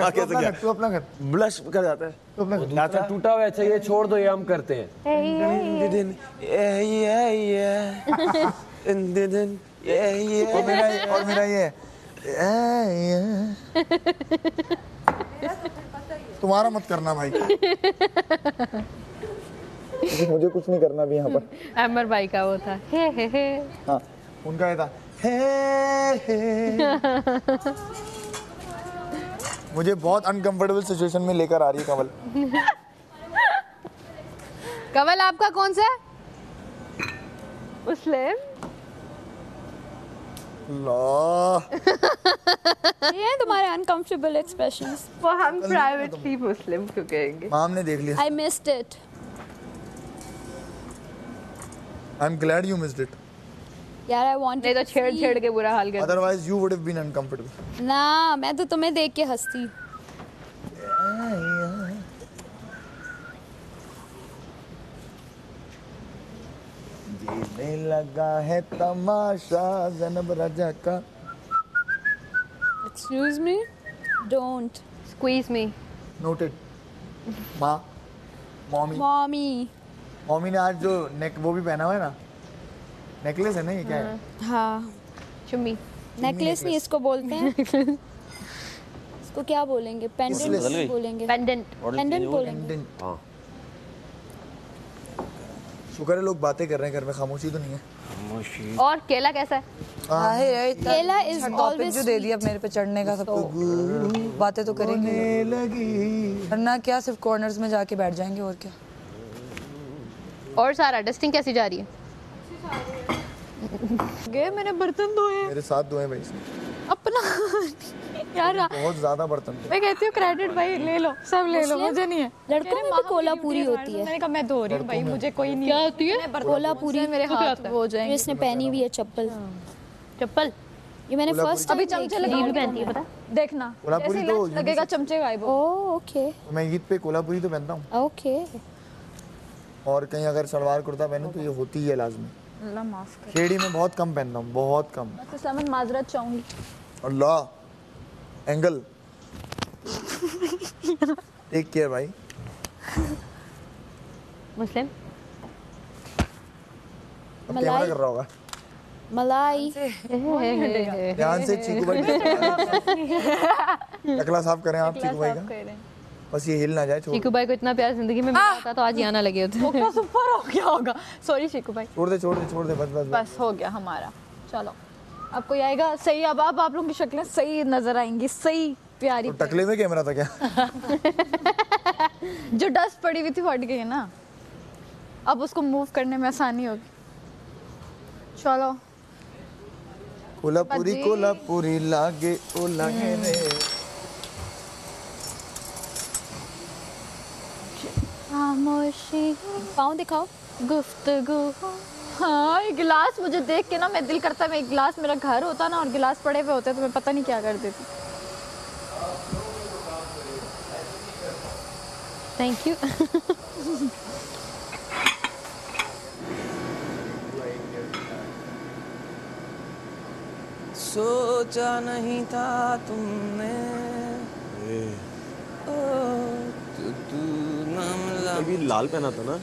कर, ब्लश कर जाता है। तू अपना कर। टूटा हुआ चाहिए, छोड़ दो, ये हम करते हैं। और मेरा ये तुम्हारा मत करना भाई। मुझे कुछ नहीं करना भी यहाँ पर। अमर भाई का वो था हे। हाँ, उनका ये था हे। मुझे बहुत अनकंफर्टेबल सिचुएशन में लेकर आ रही है कवल। कवल आपका कौन सा है? मुस्लिम। ये तुम्हारे अनकंफर्टेबल एक्सप्रेशंस। वो हम प्राइवेटली मुस्लिम क्यों कहेंगे? माम ने देख लिया। I missed it. I'm glad you missed it. यार I wanted नहीं तो छेड़ के बुरा हाल कर। Otherwise you would have been uncomfortable. ना, मैं तो तुम्हें देख के हंसती। ये लगा है तमाशा ज़ैनब राजा का। Excuse me? Don't. Squeeze me. Noted. माँ, मॉमी Mommy. ने आज जो नेक वो भी पहना हुआ है ना, नेकलेस है ना, ये क्या है? हाँ, चुम्मी। नेकलेस नहीं इसको बोलते हैं। इसको क्या बोलेंगे? पेंडेंट बोलेंगे। पेंडेंट बोलेंगे। हाँ शुक्र है लोग बातें कर रहे हैं, घर में खामोशी तो नहीं है। और केला कैसा है? केला is टॉपिक always जो दे दिया मेरे पे चढ़ने का, सबको बातें तो करेंगे लगी वरना क्या सिर्फ कॉर्नर्स में जाके बैठ जाएंगे और क्या। और सारा डस्टिंग कैसी जा रही है? गए मैंने बर्तन धोए मेरे साथ धोए भाई, अपना यार बहुत ज्यादा बर्तन थे। मैं कहती हूँ क्रेडिट भाई ले लो, सब ले लो, मुझे नहीं है। लड़कों में भी कोलापूरी होती है। मैंने कहा मैं धो रही हूँ भाई, मुझे कोई नहीं। क्या होती है? कोलापूरी मेरे हाथ वो हो जो जाएंगे। इसने पहनी हुई है चप्पल। चप्पल ये मैंने फर्स्ट अभी चमचे रील पहनती है पता? देखना कोल्हापुरी जैसे तो लंच लगेगा चमचे गायब हो। ओह ओके मैं ईद पे कोल्हापुरी तो पहनता हूँ, ओके। और कहीं अगर सलवार कुर्ता पहनूं तो ये होती है लाजमी। अल्लाह माफ कर। शेडी में बहुत कम पहनता हूँ, बहुत कम। मैं तो समन माजरत चाहूंगी। अल्लाह एंगल टेक केयर भाई। मुस्लिम अब कैमरा कर रहा होगा मलाई। ध्यान से चीकू भाई टकला साफ करें आप चीकू भाई का, बस ये हिल ना जाए। छोड़ चीकू भाई को इतना प्यार जिंदगी में मिला था तो आज यहाँ ना लगे होते। फोकस ऊपर हो गया होगा। सॉरी शिकू भाई। छोड़ दे बस बस हो गया हमारा। चलो अब कोई आएगा सही। अब आप लोगों की शक्लें सही नजर आएंगी, सही प्यारी। तो टकले में कैमरा था क्या? जो डस्ट पड़ी हुई थी फट गई है ना, अब उसको मूव करने में आसानी होगी। चलो कोल्हापुरी लागे ओ लागे रे। खामोशी पाँव दिखाओ। गुफ्तगू। हाँ ये गिलास मुझे देख के ना मैं दिल करता है, मैं एक गिलास मेरा घर होता ना और गिलास पड़े हुए होते तो मैं पता नहीं क्या कर देती। Thank you. सोचा नहीं था तुमने अभी लाल पहना था ना।